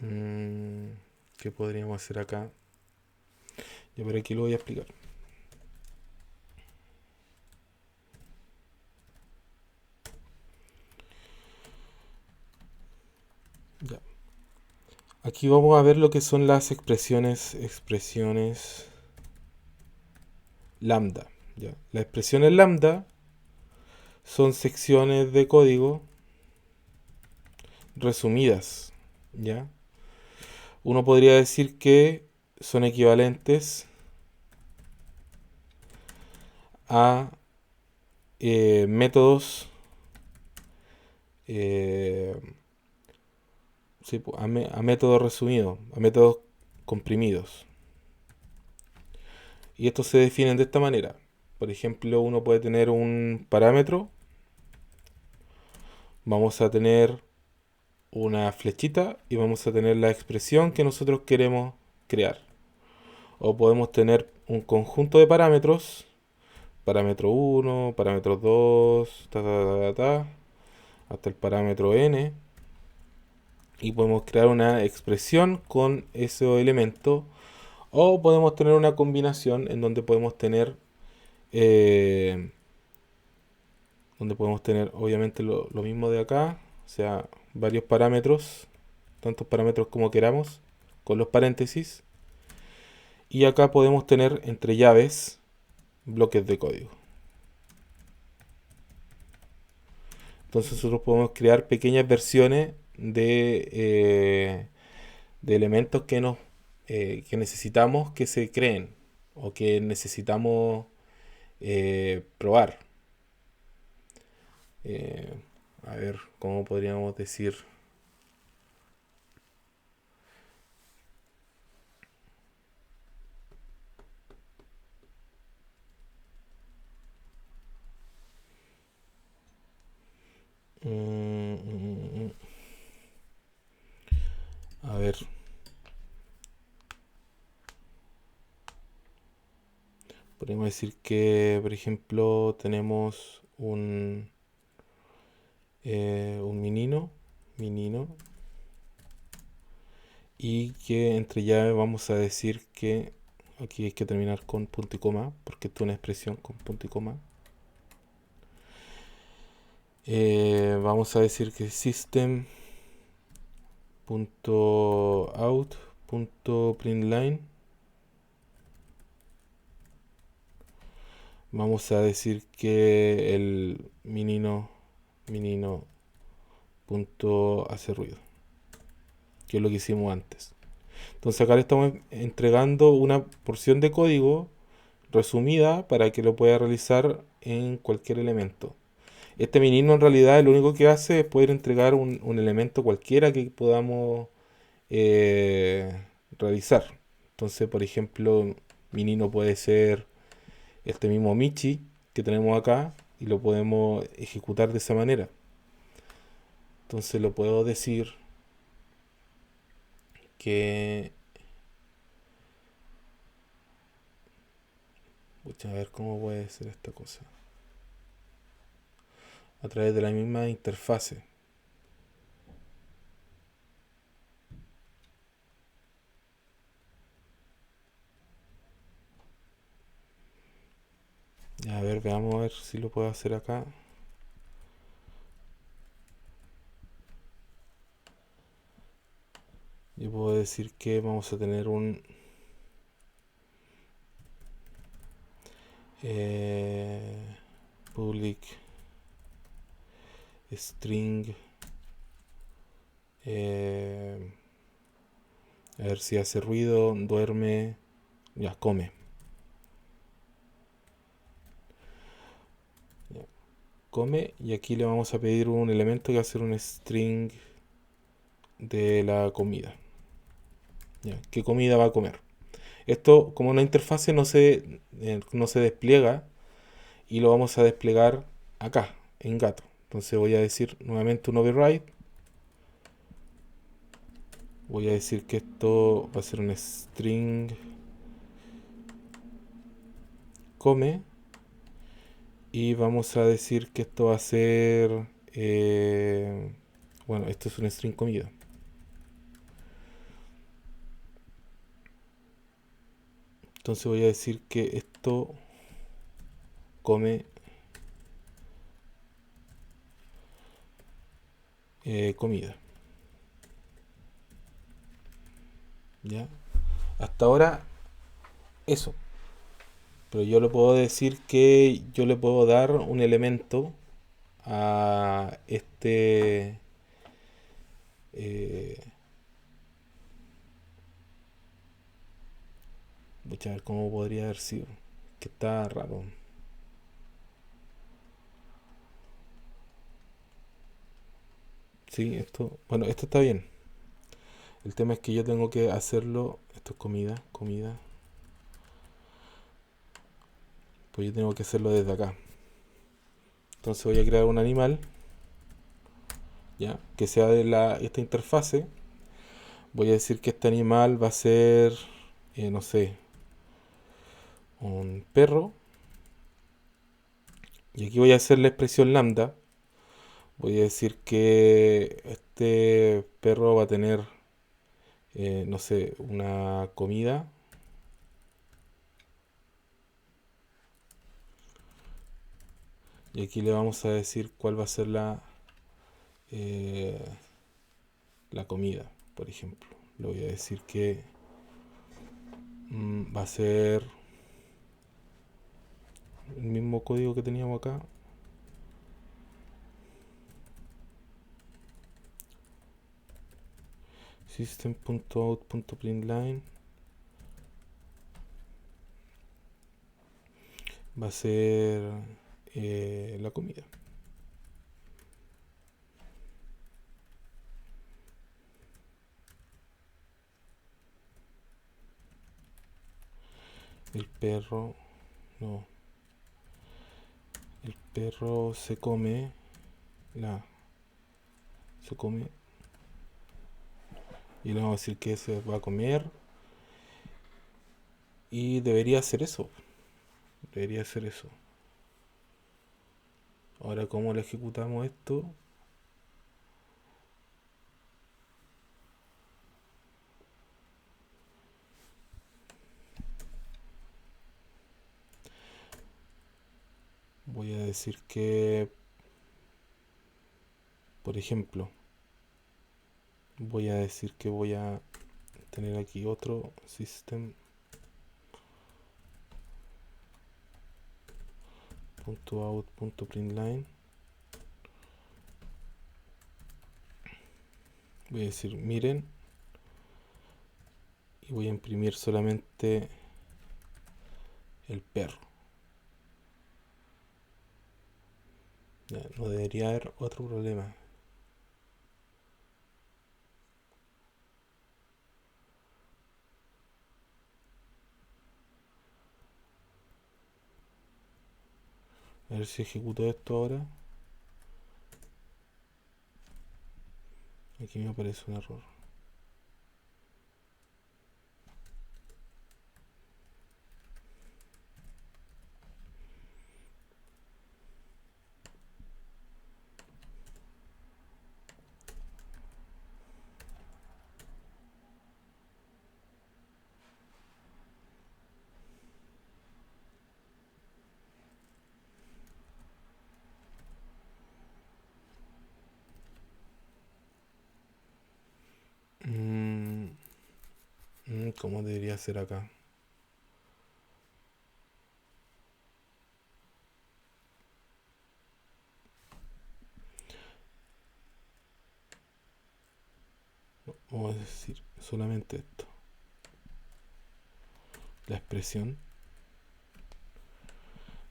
Mm, ¿Qué podríamos hacer acá? Yo por aquí lo voy a explicar. Ya. Aquí vamos a ver lo que son las expresiones lambda. ¿Ya? Las expresiones lambda son secciones de código resumidas. ¿Ya? Uno podría decir que son equivalentes a métodos eh, sí, a métodos resumidos, a métodos comprimidos. Y estos se definen de esta manera. Por ejemplo, uno puede tener un parámetro. Vamos a tener una flechita y vamos a tener la expresión que nosotros queremos crear. O podemos tener un conjunto de parámetros. Parámetro 1, parámetro 2, hasta el parámetro n. Y podemos crear una expresión con ese elemento. O podemos tener una combinación en eh, donde podemos tener obviamente lo mismo de acá, o sea, varios parámetros, tantos parámetros como queramos, con los paréntesis. Y acá podemos tener entre llaves bloques de código. Entonces nosotros podemos crear pequeñas versiones de elementos que necesitamos que se creen o que necesitamos probar. Eh, a ver, ¿cómo podríamos decir? Mm, mm, mm. A ver, podríamos decir que, por ejemplo, tenemos un menino, y que entre llaves vamos a decir que aquí hay que terminar con punto y coma, porque esto es una expresión con punto y coma. Vamos a decir que system.out.println. Vamos a decir que el menino menino.hace ruido, que es lo que hicimos antes. Entonces acá le estamos entregando una porción de código resumida para que lo pueda realizar en cualquier elemento. Este menino en realidad lo único que hace es poder entregar un elemento cualquiera que podamos realizar. Entonces, por ejemplo, menino puede ser este mismo Michi que tenemos acá y lo podemos ejecutar de esa manera. Entonces lo puedo decir que... Pucha, a ver cómo puede ser esta cosa. A través de la misma interfase. Ya, a ver, veamos a ver si lo puedo hacer acá. Yo puedo decir que vamos a tener un public string, a ver si hace ruido, duerme, ya come. Ya, come, y aquí le vamos a pedir un elemento que va a ser un string de la comida. Ya, ¿qué comida va a comer? Esto, como una interfase, no se despliega y lo vamos a desplegar acá, en gato. Entonces voy a decir nuevamente un override. Voy a decir que esto va a ser un string come. Y vamos a decir que esto va a ser... bueno, esto es un string comida. Entonces voy a decir que esto come comida. ¿Ya? Hasta ahora eso. Pero yo le puedo decir que yo le puedo dar un elemento a este... voy a ver cómo podría haber sido. Que está raro. Sí, esto... Bueno, esto está bien. El tema es que yo tengo que hacerlo... Esto es comida, comida. Pues yo tengo que hacerlo desde acá. Entonces voy a crear un animal, ya, que sea de esta interfase. Voy a decir que este animal va a ser, no sé, un perro. Y aquí voy a hacer la expresión lambda. Voy a decir que este perro va a tener, no sé, una comida. Y aquí le vamos a decir cuál va a ser eh, la comida, por ejemplo. Le voy a decir que va a ser el mismo código que teníamos acá. System.out.println va a ser la comida. El perro, no, el perro se come se come, y le vamos a decir que se va a comer, y debería ser eso. Debería ser eso. Ahora, ¿cómo lo ejecutamos esto? Voy a decir que, por ejemplo, voy a decir que voy a tener aquí otro system.out.println Voy a decir miren y voy a imprimir solamente el perro. Ya, no debería haber otro problema. A ver si ejecuto esto ahora. Aquí me aparece un error. Mm, ¿Cómo debería ser acá? Vamos a decir solamente esto. La expresión.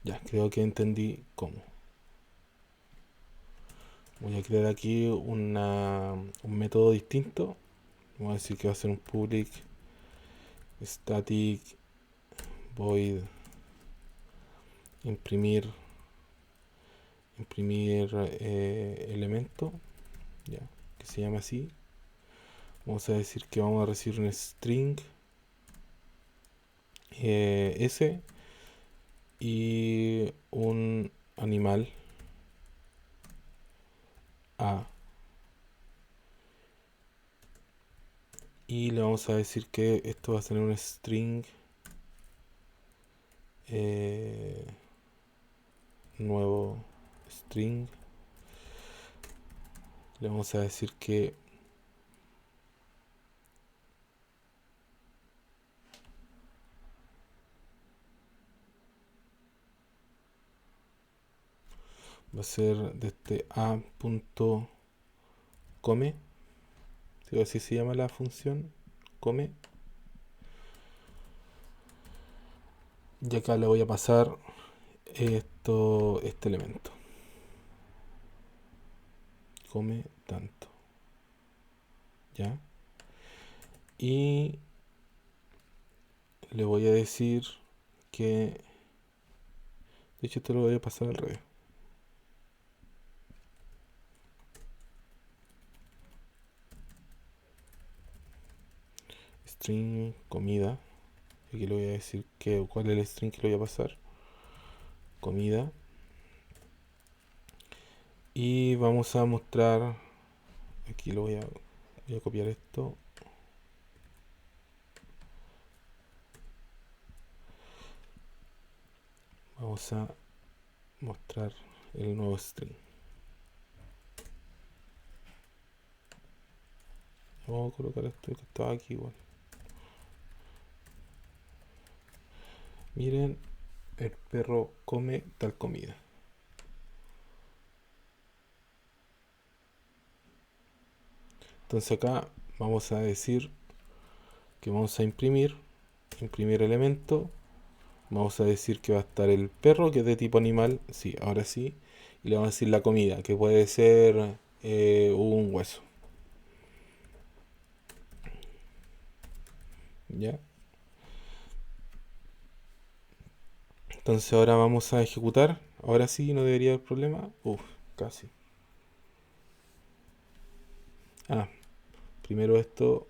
Ya, creo que entendí cómo. Voy a crear aquí un método distinto. Vamos a decir que va a ser un public static void imprimir elemento, ya, que se llama así. Vamos a decir que vamos a recibir un string s y un animal a, y le vamos a decir que esto va a tener un string eh, nuevo string. Le vamos a decir que va a ser de este a.come, si así se llama la función, come. Y acá le voy a pasar este elemento. Come tanto. ¿Ya? Y le voy a decir que... De hecho, te lo voy a pasar al revés. String comida. Aquí le voy a decir cuál es el string que le voy a pasar. Comida. Y vamos a mostrar... Aquí voy a copiar esto. Vamos a mostrar el nuevo string. Vamos a colocar esto que estaba aquí igual. Miren, el perro come tal comida. Entonces acá vamos a decir que vamos a imprimir elemento. Vamos a decir que va a estar el perro, que es de tipo animal. Sí, ahora sí. Y le vamos a decir la comida, que puede ser un hueso. ¿Ya? Entonces ahora vamos a ejecutar. Ahora sí, no debería haber problema. Uf, casi. Primero esto.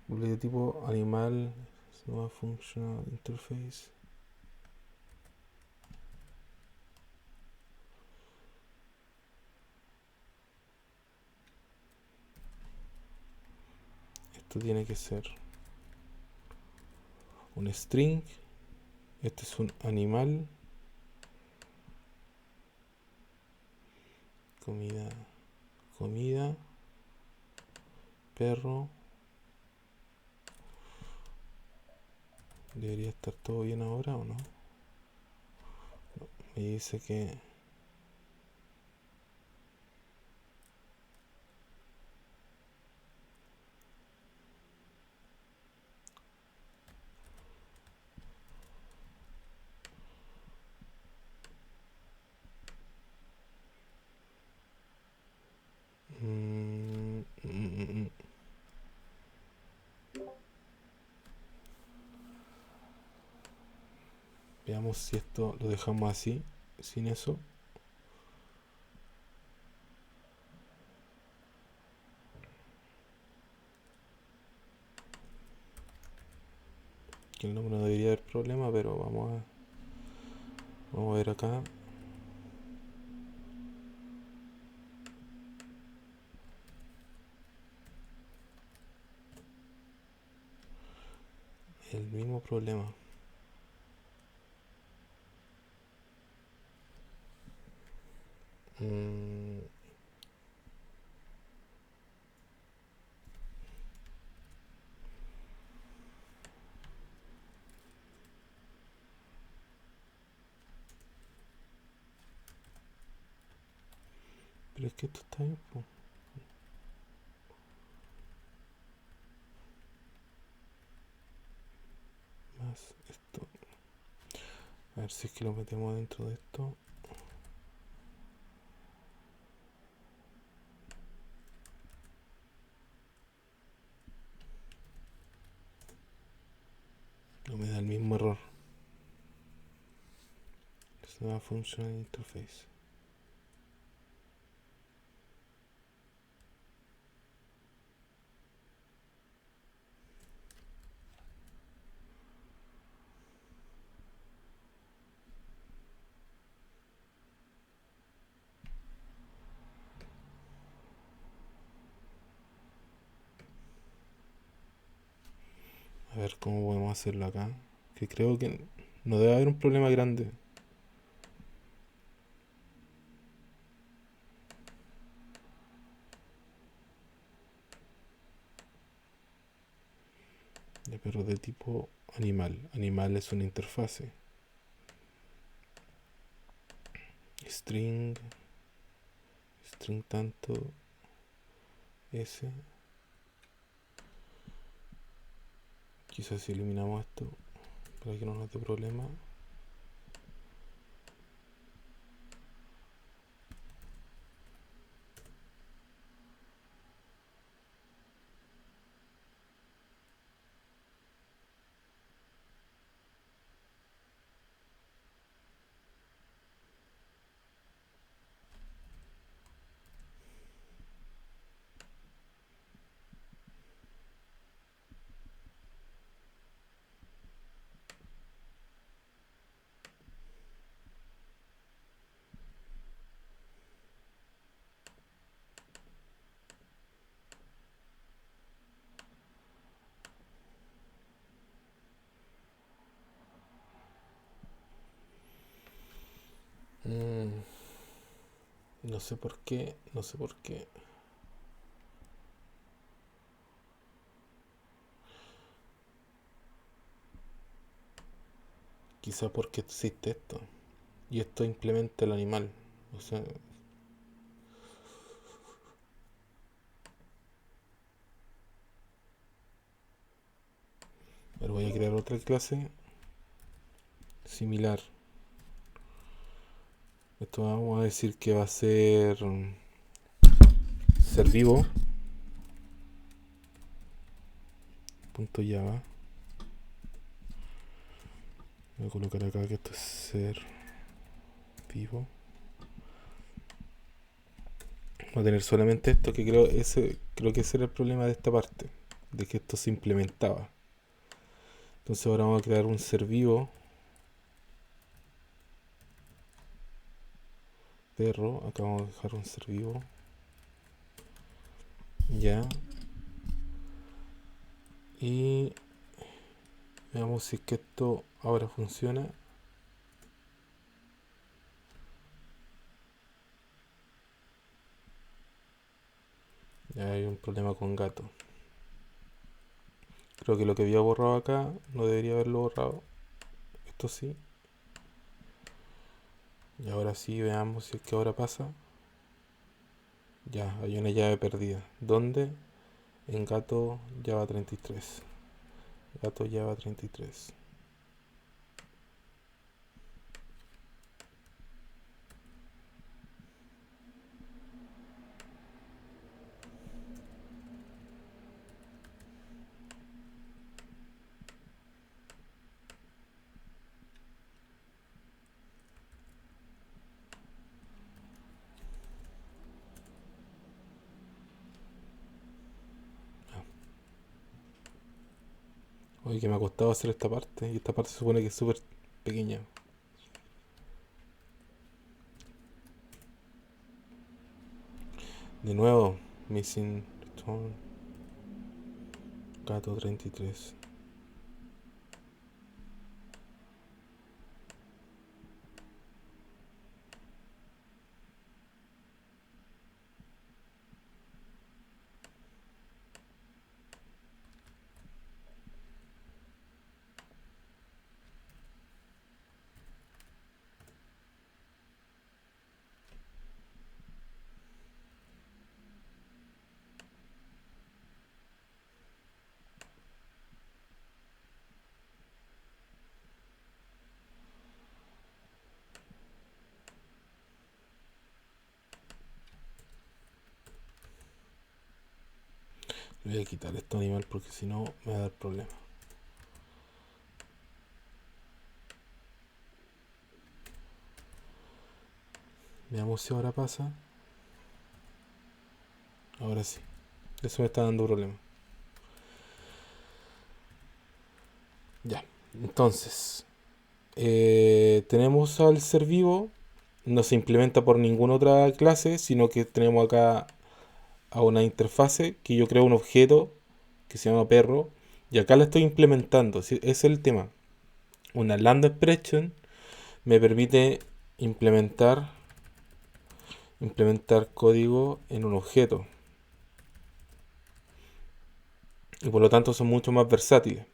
De tipo animal. Nueva functional interface. Esto tiene que ser un string. Este es un animal. Comida. Perro. Debería estar todo bien ahora o no. Me dice que... Veamos si esto lo dejamos así, sin eso. Que el nombre no debería haber problema, pero vamos a ver acá. El mismo problema. Mm, pero es que esto está bien, po. Más esto. A ver si es que lo metemos dentro de esto. No me da el mismo error. Es una función interface. A ver cómo podemos hacerlo acá. Que creo que no debe haber un problema grande. Pero de tipo animal. Animal es una interfase. String. String tanto. S. Quizás si eliminamos esto para que no nos dé problema. Mm, no sé por qué. No sé por qué. Quizá porque existe esto. Y esto implementa el animal. O sea, a ver, voy a crear otra clase similar. Esto vamos a decir que va a ser ser vivo. Punto Java. Voy a colocar acá que esto es ser vivo. Va a tener solamente esto, que creo que ese era el problema de esta parte, de que esto se implementaba. Entonces ahora vamos a crear un ser vivo perro. Acá vamos a dejar un ser vivo. Ya. Y veamos si es que esto ahora funciona. Ya hay un problema con gato. Creo que lo que había borrado acá no debería haberlo borrado. Esto sí. Y ahora sí, veamos si es que ahora pasa. Ya, hay una llave perdida. ¿Dónde? En gato Java 33. Gato Java 33. Oye, que me ha costado hacer esta parte. Y esta parte se supone que es súper pequeña. De nuevo, Missing Return. Gato 33. Le voy a quitar esto animal porque si no me va a dar problema. Veamos si ahora pasa. Ahora sí. Eso me está dando problema. Ya. Entonces. Tenemos al ser vivo. No se implementa por ninguna otra clase. Sino que tenemos acá a una interfase que yo creo un objeto que se llama perro. Y acá la estoy implementando. Ese es el tema. Una lambda expression me permite implementar código en un objeto. Y por lo tanto son mucho más versátiles.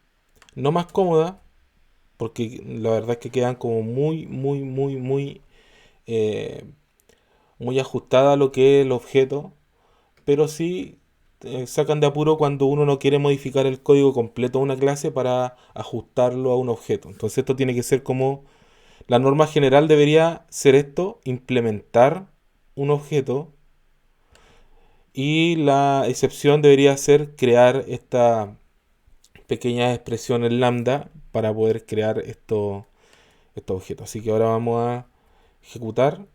No más cómodas, porque la verdad es que quedan como eh, muy ajustadas a lo que es el objeto, pero sí sacan de apuro cuando uno no quiere modificar el código completo de una clase para ajustarlo a un objeto. Entonces esto tiene que ser como, la norma general debería ser esto, implementar un objeto, y la excepción debería ser crear esta pequeñas expresiones lambda para poder crear estos objetos. Así que ahora vamos a ejecutar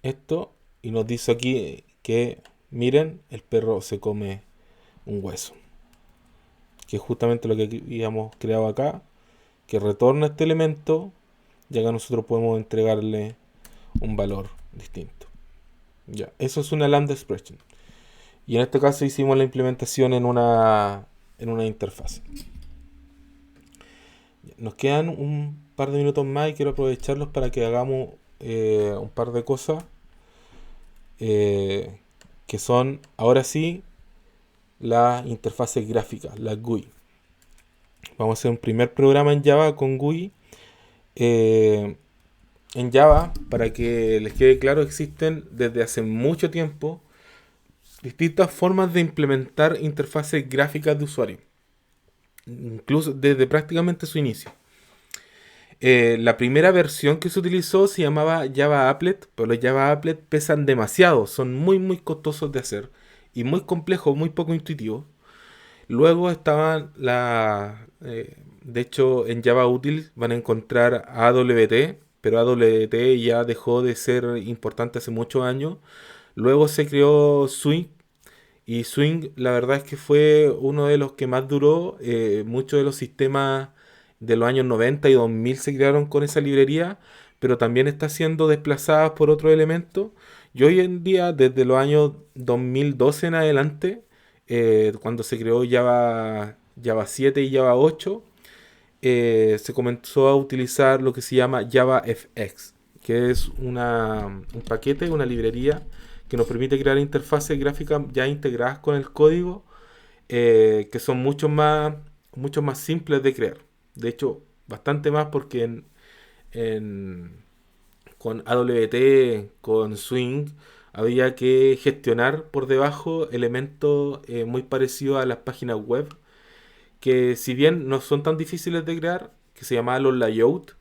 esto y nos dice aquí que miren, el perro se come un hueso, que es justamente lo que habíamos creado acá, que retorna este elemento y acá nosotros podemos entregarle un valor distinto. Ya, eso es una lambda expression. Y en este caso hicimos la implementación en una interfaz. Nos quedan un par de minutos más y quiero aprovecharlos para que hagamos un par de cosas eh, que son, ahora sí, la interfaz gráfica, la GUI. Vamos a hacer un primer programa en Java con GUI. En Java, para que les quede claro, existen desde hace mucho tiempo distintas formas de implementar interfaces gráficas de usuario, incluso desde prácticamente su inicio. La primera versión que se utilizó se llamaba Java Applet, pero los Java Applet pesan demasiado, son muy costosos de hacer y muy complejos, muy poco intuitivos. Luego estaban de hecho en Java Util van a encontrar AWT, pero AWT ya dejó de ser importante hace muchos años. Luego se creó Swing, y Swing, la verdad es que fue uno de los que más duró. Muchos de los sistemas de los años 90 y 2000 se crearon con esa librería, pero también está siendo desplazada por otros elementos. Y hoy en día, desde los años 2012 en adelante, cuando se creó Java 7 y Java 8, se comenzó a utilizar lo que se llama JavaFX, que es un paquete, una librería que nos permite crear interfaces gráficas ya integradas con el código, que son mucho más simples de crear. De hecho, bastante más porque en- con AWT, con Swing, había que gestionar por debajo elementos muy parecidos a las páginas web, que si bien no son tan difíciles de crear, que se llamaban los layout,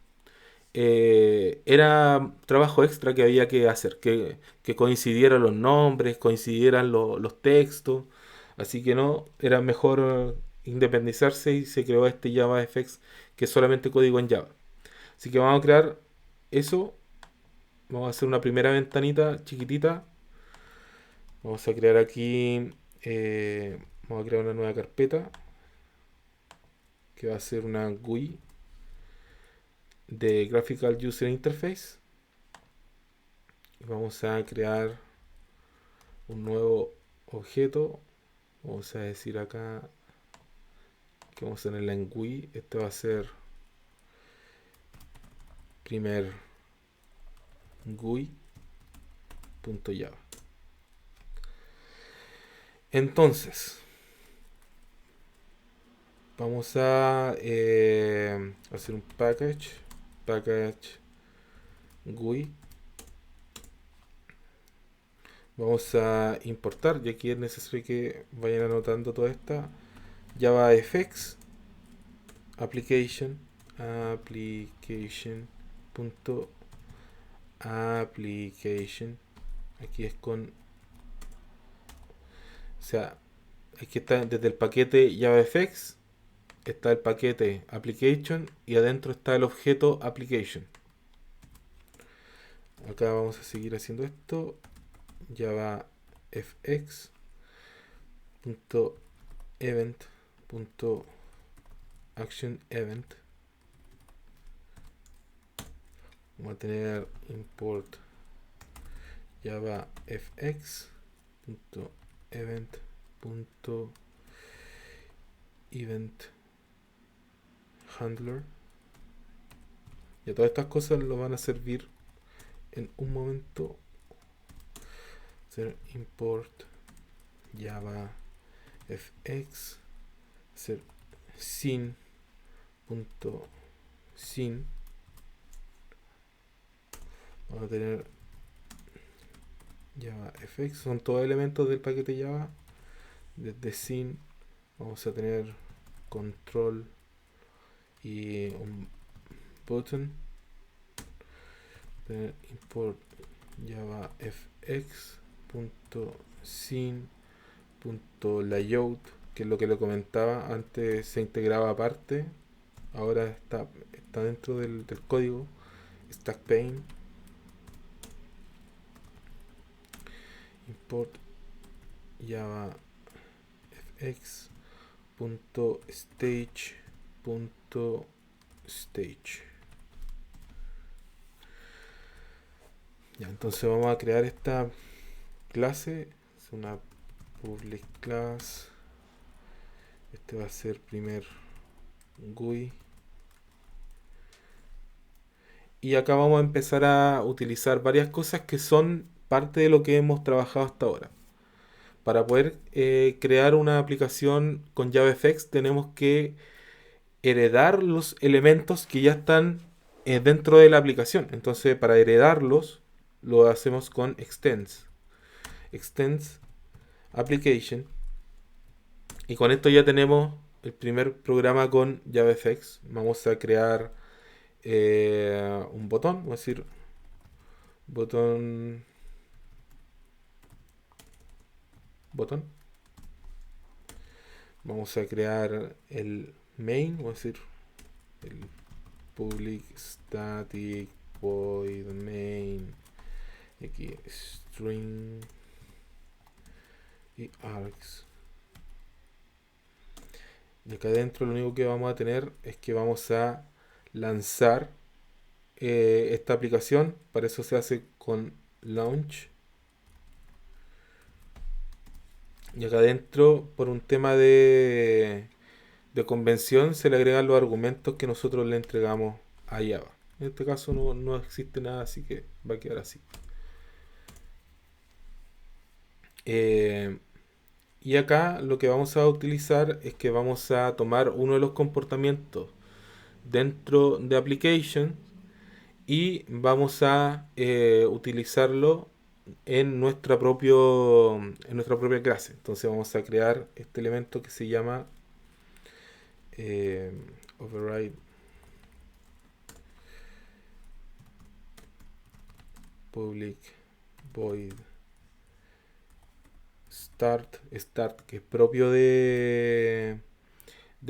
era trabajo extra que había que hacer, que coincidieran los nombres, coincidieran los textos, así que no, era mejor independizarse y se creó este JavaFX, que es solamente código en Java. Así que vamos a crear eso, vamos a hacer una primera ventanita chiquitita, vamos a crear aquí, vamos a crear una nueva carpeta. que va a ser una GUI de Graphical User Interface. Y vamos a crear un nuevo objeto. Vamos a decir acá que vamos a tenerla en GUI. Este va a ser primer GUI.java. Entonces, vamos a hacer un package GUI. Vamos a importar, y aquí es necesario que vayan anotando toda esta JavaFX application punto application. Aquí es con, o sea, aquí está desde el paquete JavaFX, está el paquete application y adentro está el objeto application. Acá vamos a seguir haciendo esto. JavaFX .event .action event. Vamos a tener import JavaFX .event .event handler. Y todas estas cosas lo van a servir en un momento. Hacer import JavaFX, hacer sin vamos a tener JavaFX, son todos elementos del paquete Java. Desde sin vamos a tener control y un button. Tener import JavaFX .sin.layout, que es lo que le comentaba antes, se integraba aparte, ahora está dentro del código. Stack pane import JavaFX .stage. Ya, entonces vamos a crear esta clase. Es una public class. Este va a ser primer GUI. Y acá vamos a empezar a utilizar varias cosas que son parte de lo que hemos trabajado hasta ahora. Para poder crear una aplicación con JavaFX tenemos que heredar los elementos que ya están dentro de la aplicación. Entonces, para heredarlos lo hacemos con extends application, y con esto ya tenemos el primer programa con JavaFX. Vamos a crear un botón, vamos a decir botón. Vamos a crear el main, vamos a decir el public static void main, aquí string y args. Y acá adentro lo único que vamos a tener es que vamos a lanzar esta aplicación. Para eso se hace con launch. Y acá adentro, por un tema de convención, se le agregan los argumentos que nosotros le entregamos a Java. En este caso no existe nada, así que va a quedar así. Y acá lo que vamos a utilizar es que vamos a tomar uno de los comportamientos dentro de application y vamos a utilizarlo en nuestra propia clase. Entonces vamos a crear este elemento que se llama override public void start, que es propio de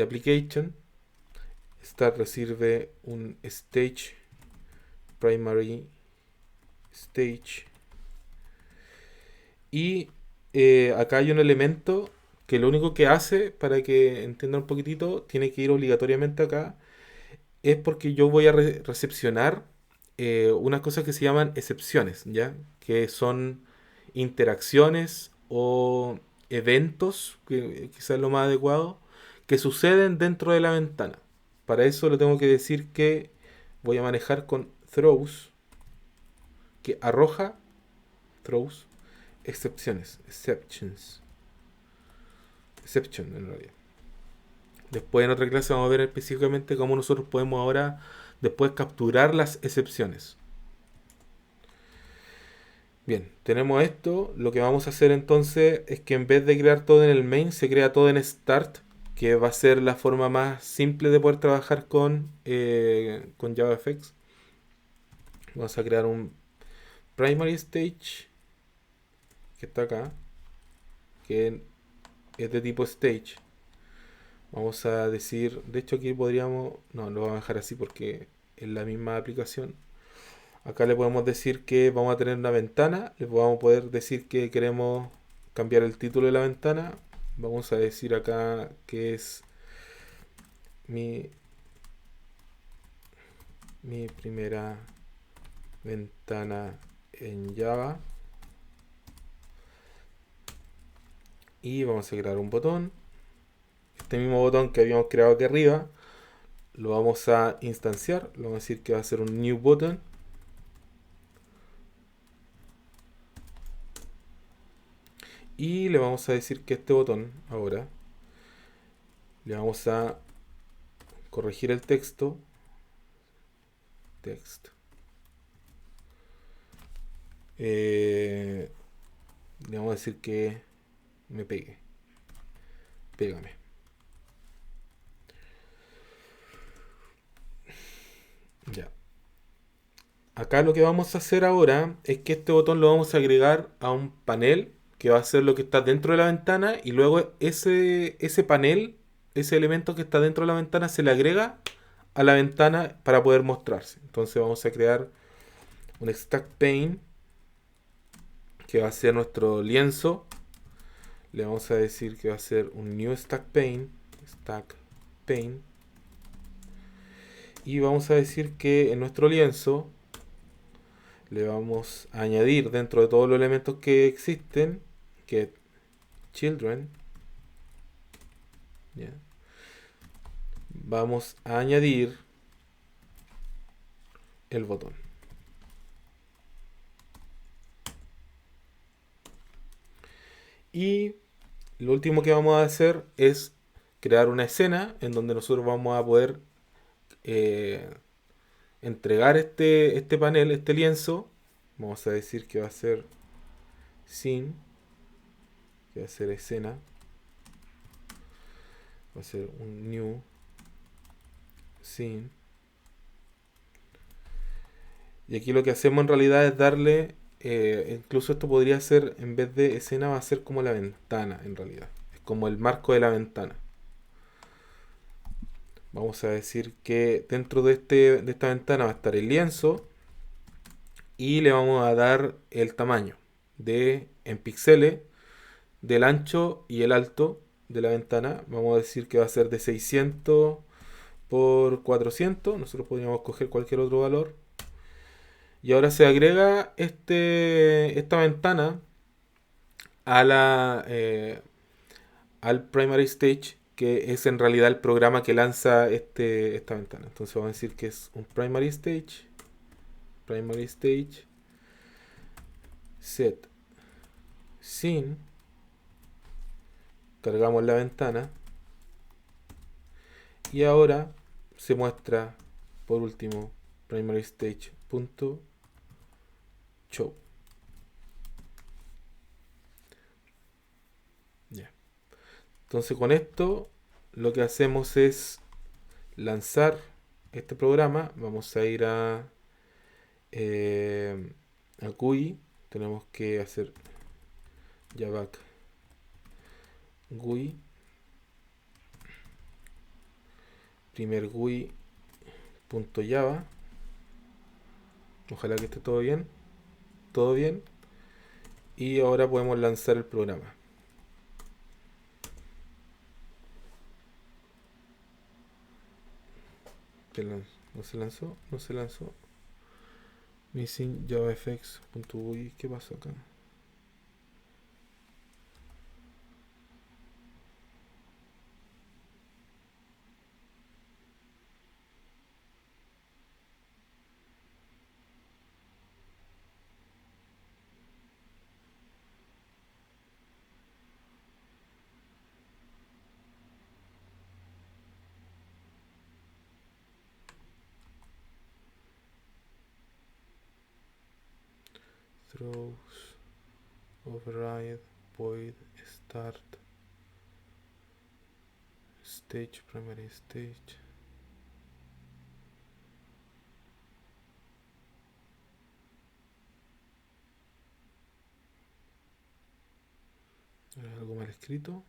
application. Start recibe un stage, primary stage, y acá hay un elemento que que lo único que hace, para que entiendan un poquitito, tiene que ir obligatoriamente acá, es porque yo voy a recepcionar unas cosas que se llaman excepciones, ¿ya? Que son interacciones o eventos, que quizás es lo más adecuado, que suceden dentro de la ventana. Para eso le tengo que decir que voy a manejar con throws, que arroja throws excepciones, exception en realidad. Después en otra clase vamos a ver específicamente cómo nosotros podemos ahora después capturar las excepciones. Bien, tenemos esto. Lo que vamos a hacer entonces es que en vez de crear todo en el main, se crea todo en start, que va a ser la forma más simple de poder trabajar con JavaFX. Vamos a crear un primary stage, que está acá, que es de tipo stage. Vamos a decir, de hecho aquí podríamos, no, lo vamos a dejar así porque es la misma aplicación. Acá le podemos decir que vamos a tener una ventana, le vamos a poder decir que queremos cambiar el título de la ventana. Vamos a decir acá que es mi primera ventana en Java. Y vamos a crear un botón. Este mismo botón que habíamos creado aquí arriba lo vamos a instanciar. Le vamos a decir que va a ser un new button. Y le vamos a decir que este botón ahora le vamos a corregir el texto. Le vamos a decir que me pegue. Pégame. Ya. Acá lo que vamos a hacer ahora es que este botón lo vamos a agregar a un panel que va a ser lo que está dentro de la ventana, y luego ese panel, ese elemento que está dentro de la ventana, se le agrega a la ventana para poder mostrarse. Entonces vamos a crear un stack pane que va a ser nuestro lienzo. Le vamos a decir que va a ser un new stack pane, y vamos a decir que en nuestro lienzo le vamos a añadir, dentro de todos los elementos que existen, que children, ¿ya? Vamos a añadir el botón. Y lo último que vamos a hacer es crear una escena en donde nosotros vamos a poder entregar este panel, este lienzo. Vamos a decir que va a ser scene, que va a ser escena, va a ser un new scene. Y aquí lo que hacemos en realidad es darle, incluso esto podría ser, en vez de escena, va a ser como la ventana en realidad. Es como el marco de la ventana. Vamos a decir que dentro de esta ventana va a estar el lienzo, y le vamos a dar el tamaño en píxeles del ancho y el alto de la ventana. Vamos a decir que va a ser de 600 por 400. Nosotros podríamos coger cualquier otro valor. Y ahora se agrega esta ventana al primary stage, que es en realidad el programa que lanza esta ventana. Entonces vamos a decir que es un primary stage set scene. Cargamos la ventana y ahora se muestra por último primary stage.show. Ya. Entonces con esto lo que hacemos es lanzar este programa. Vamos a ir a GUI. Tenemos que hacer javac GUI, primer GUI.java. Ojalá que esté todo bien. Y ahora podemos lanzar el programa. No se lanzó, no se lanzó. Missing javafx.ui. ¿Qué pasó acá? Throws, override, void, start, stage, primary stage. ¿Algo mal escrito?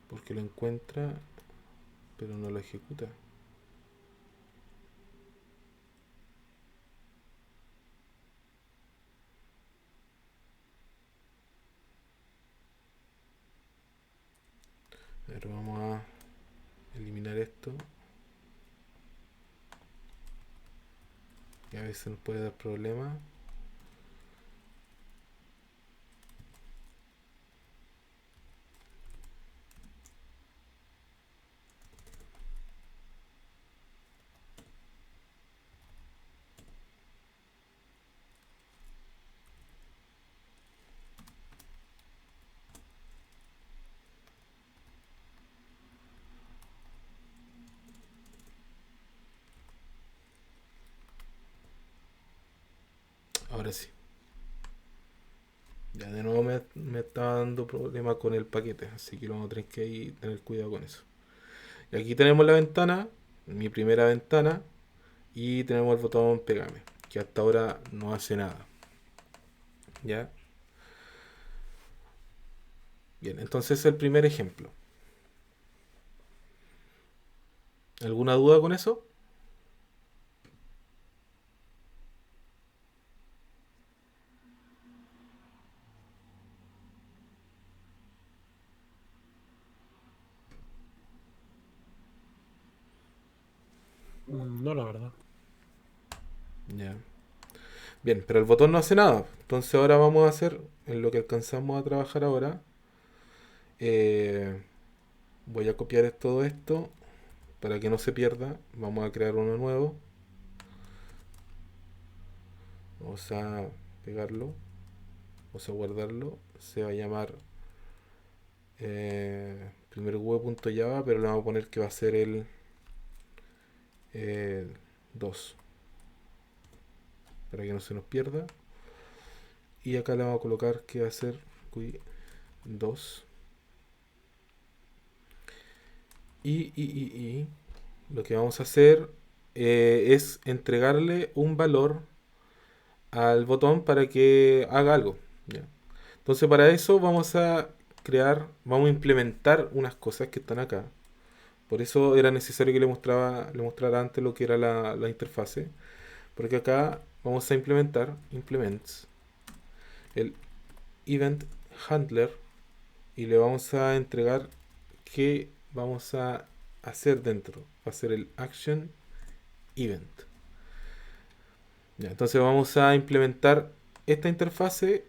Porque lo encuentra, pero no lo ejecuta. A ver, vamos a eliminar esto. Y a veces nos puede dar problemas. Ahora sí. Ya de nuevo me está dando problemas con el paquete, así que vamos a tener que ahí tener cuidado con eso. Y aquí tenemos la ventana, mi primera ventana, y tenemos el botón pégame, que hasta ahora no hace nada. ¿Ya? Bien, entonces el primer ejemplo. ¿Alguna duda con eso? No, la verdad. Ya. Bien, pero el botón no hace nada. Entonces ahora vamos a hacer, en lo que alcanzamos a trabajar ahora, eh, voy a copiar todo esto para que no se pierda. Vamos a crear uno nuevo. Vamos a pegarlo. Vamos a guardarlo. Se va a llamar primero web.java, pero le vamos a poner que va a ser el 2 para que no se nos pierda. Y acá le vamos a colocar que va a ser 2. Y lo que vamos a hacer es entregarle un valor al botón para que haga algo. ¿Ya? Entonces para eso vamos a vamos a implementar unas cosas que están acá. Por eso era necesario que le mostrara antes lo que era la interfase. Porque acá vamos a implementar implements el event handler y le vamos a entregar qué vamos a hacer dentro. Va a ser el action event. Ya, entonces vamos a implementar esta interfase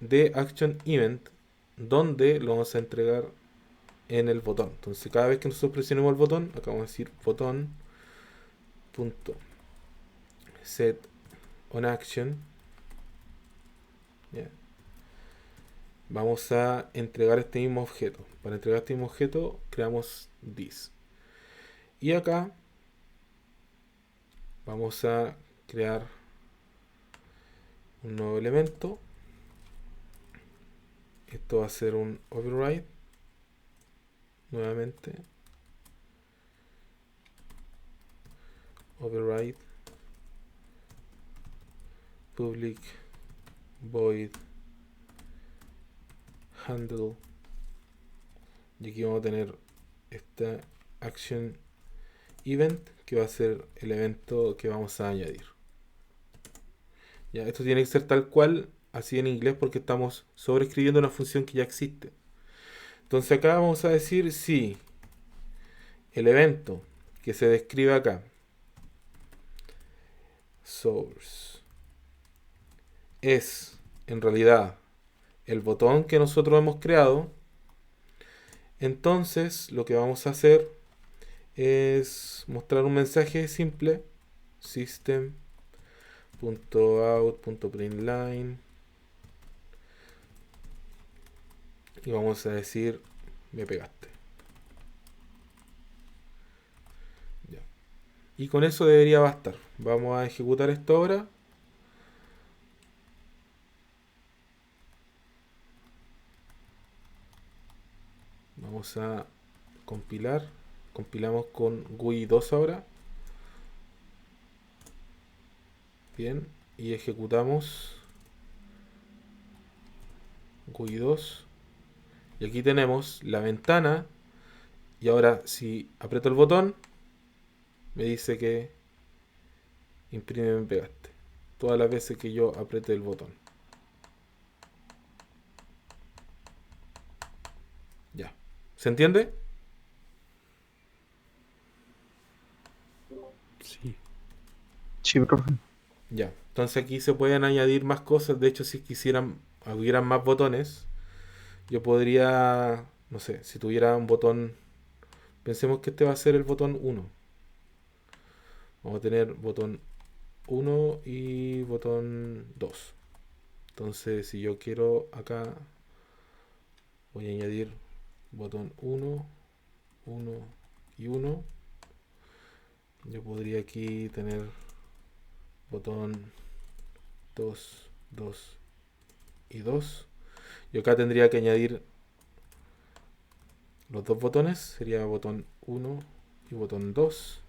de action event donde lo vamos a entregar en el botón. Entonces cada vez que nosotros presionemos el botón, acá vamos a decir botón punto set on action. Ya. Vamos a entregar este mismo objeto. Para entregar este mismo objeto creamos this. Y acá vamos a crear un nuevo elemento. Esto va a ser un override. Nuevamente. Override. Public void handle. Y aquí vamos a tener esta action event, que va a ser el evento que vamos a añadir. Ya, esto tiene que ser tal cual, así en inglés, porque estamos sobreescribiendo una función que ya existe. Entonces acá vamos a decir si el evento que se describe acá, source, es en realidad el botón que nosotros hemos creado, entonces lo que vamos a hacer es mostrar un mensaje simple, system.out.println, y vamos a decir me pegaste. Ya. Y con eso debería bastar. Vamos a ejecutar esto ahora. Vamos a compilar. Compilamos con GUI 2 ahora. Bien. Y ejecutamos GUI 2. Y aquí tenemos la ventana. Y ahora si aprieto el botón, me dice que imprime me pegaste. Todas las veces que yo apriete el botón. Ya. ¿Se entiende? Sí. Sí, profe. Ya. Entonces aquí se pueden añadir más cosas. De hecho, si quisieran, hubieran más botones, yo podría, no sé, si tuviera un botón, pensemos que este va a ser el botón 1. Vamos a tener botón 1 y botón 2. Entonces, si yo quiero acá, voy a añadir botón 1, 1 y 1. Yo podría aquí tener botón 2, 2 y 2. Yo acá tendría que añadir los dos botones. Sería botón 1 y botón 2.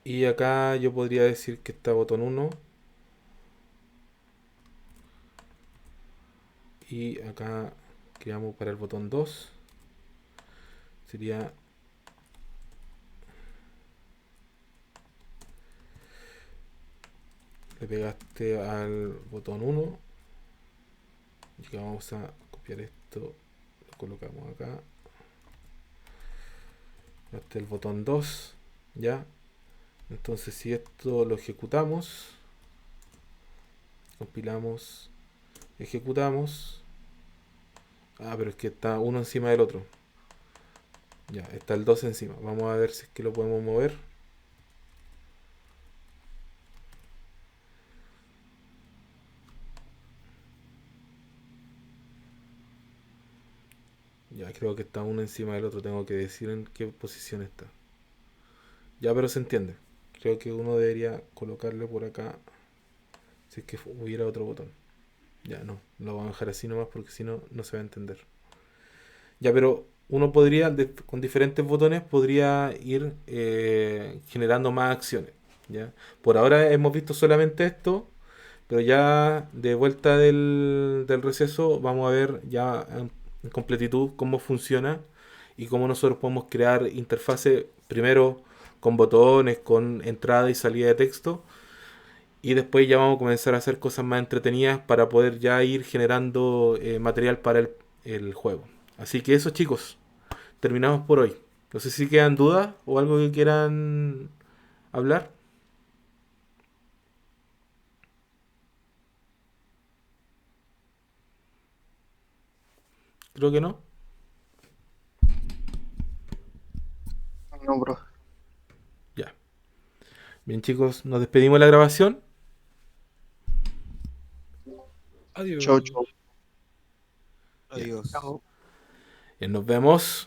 Y acá yo podría decir que está botón 1. Y acá creamos para el botón 2. Sería le pegaste al botón 1. Y acá vamos a copiar esto. Lo colocamos acá. Hasta el botón 2. Ya. Entonces si esto lo ejecutamos, compilamos, ejecutamos. Ah, pero es que está uno encima del otro. Ya, está el 2 encima. Vamos a ver si es que lo podemos mover. Ya, creo que está uno encima del otro. Tengo que decir en qué posición está. Ya, pero se entiende. Creo que uno debería colocarle por acá. Si es que hubiera otro botón. Ya, no. Lo vamos a dejar así nomás porque si no, no se va a entender. Ya, pero uno podría, con diferentes botones, podría ir generando más acciones. ¿Ya? Por ahora hemos visto solamente esto, pero ya de vuelta del receso vamos a ver ya en completitud cómo funciona y cómo nosotros podemos crear interfaces primero con botones, con entrada y salida de texto, y después ya vamos a comenzar a hacer cosas más entretenidas para poder ya ir generando material para el juego. Así que eso, chicos, terminamos por hoy. No sé si quedan dudas o algo que quieran hablar. Creo que no. No, profe. Ya. Bien, chicos, nos despedimos de la grabación. Adiós. Chau, chau. Adiós. Chao. Y nos vemos.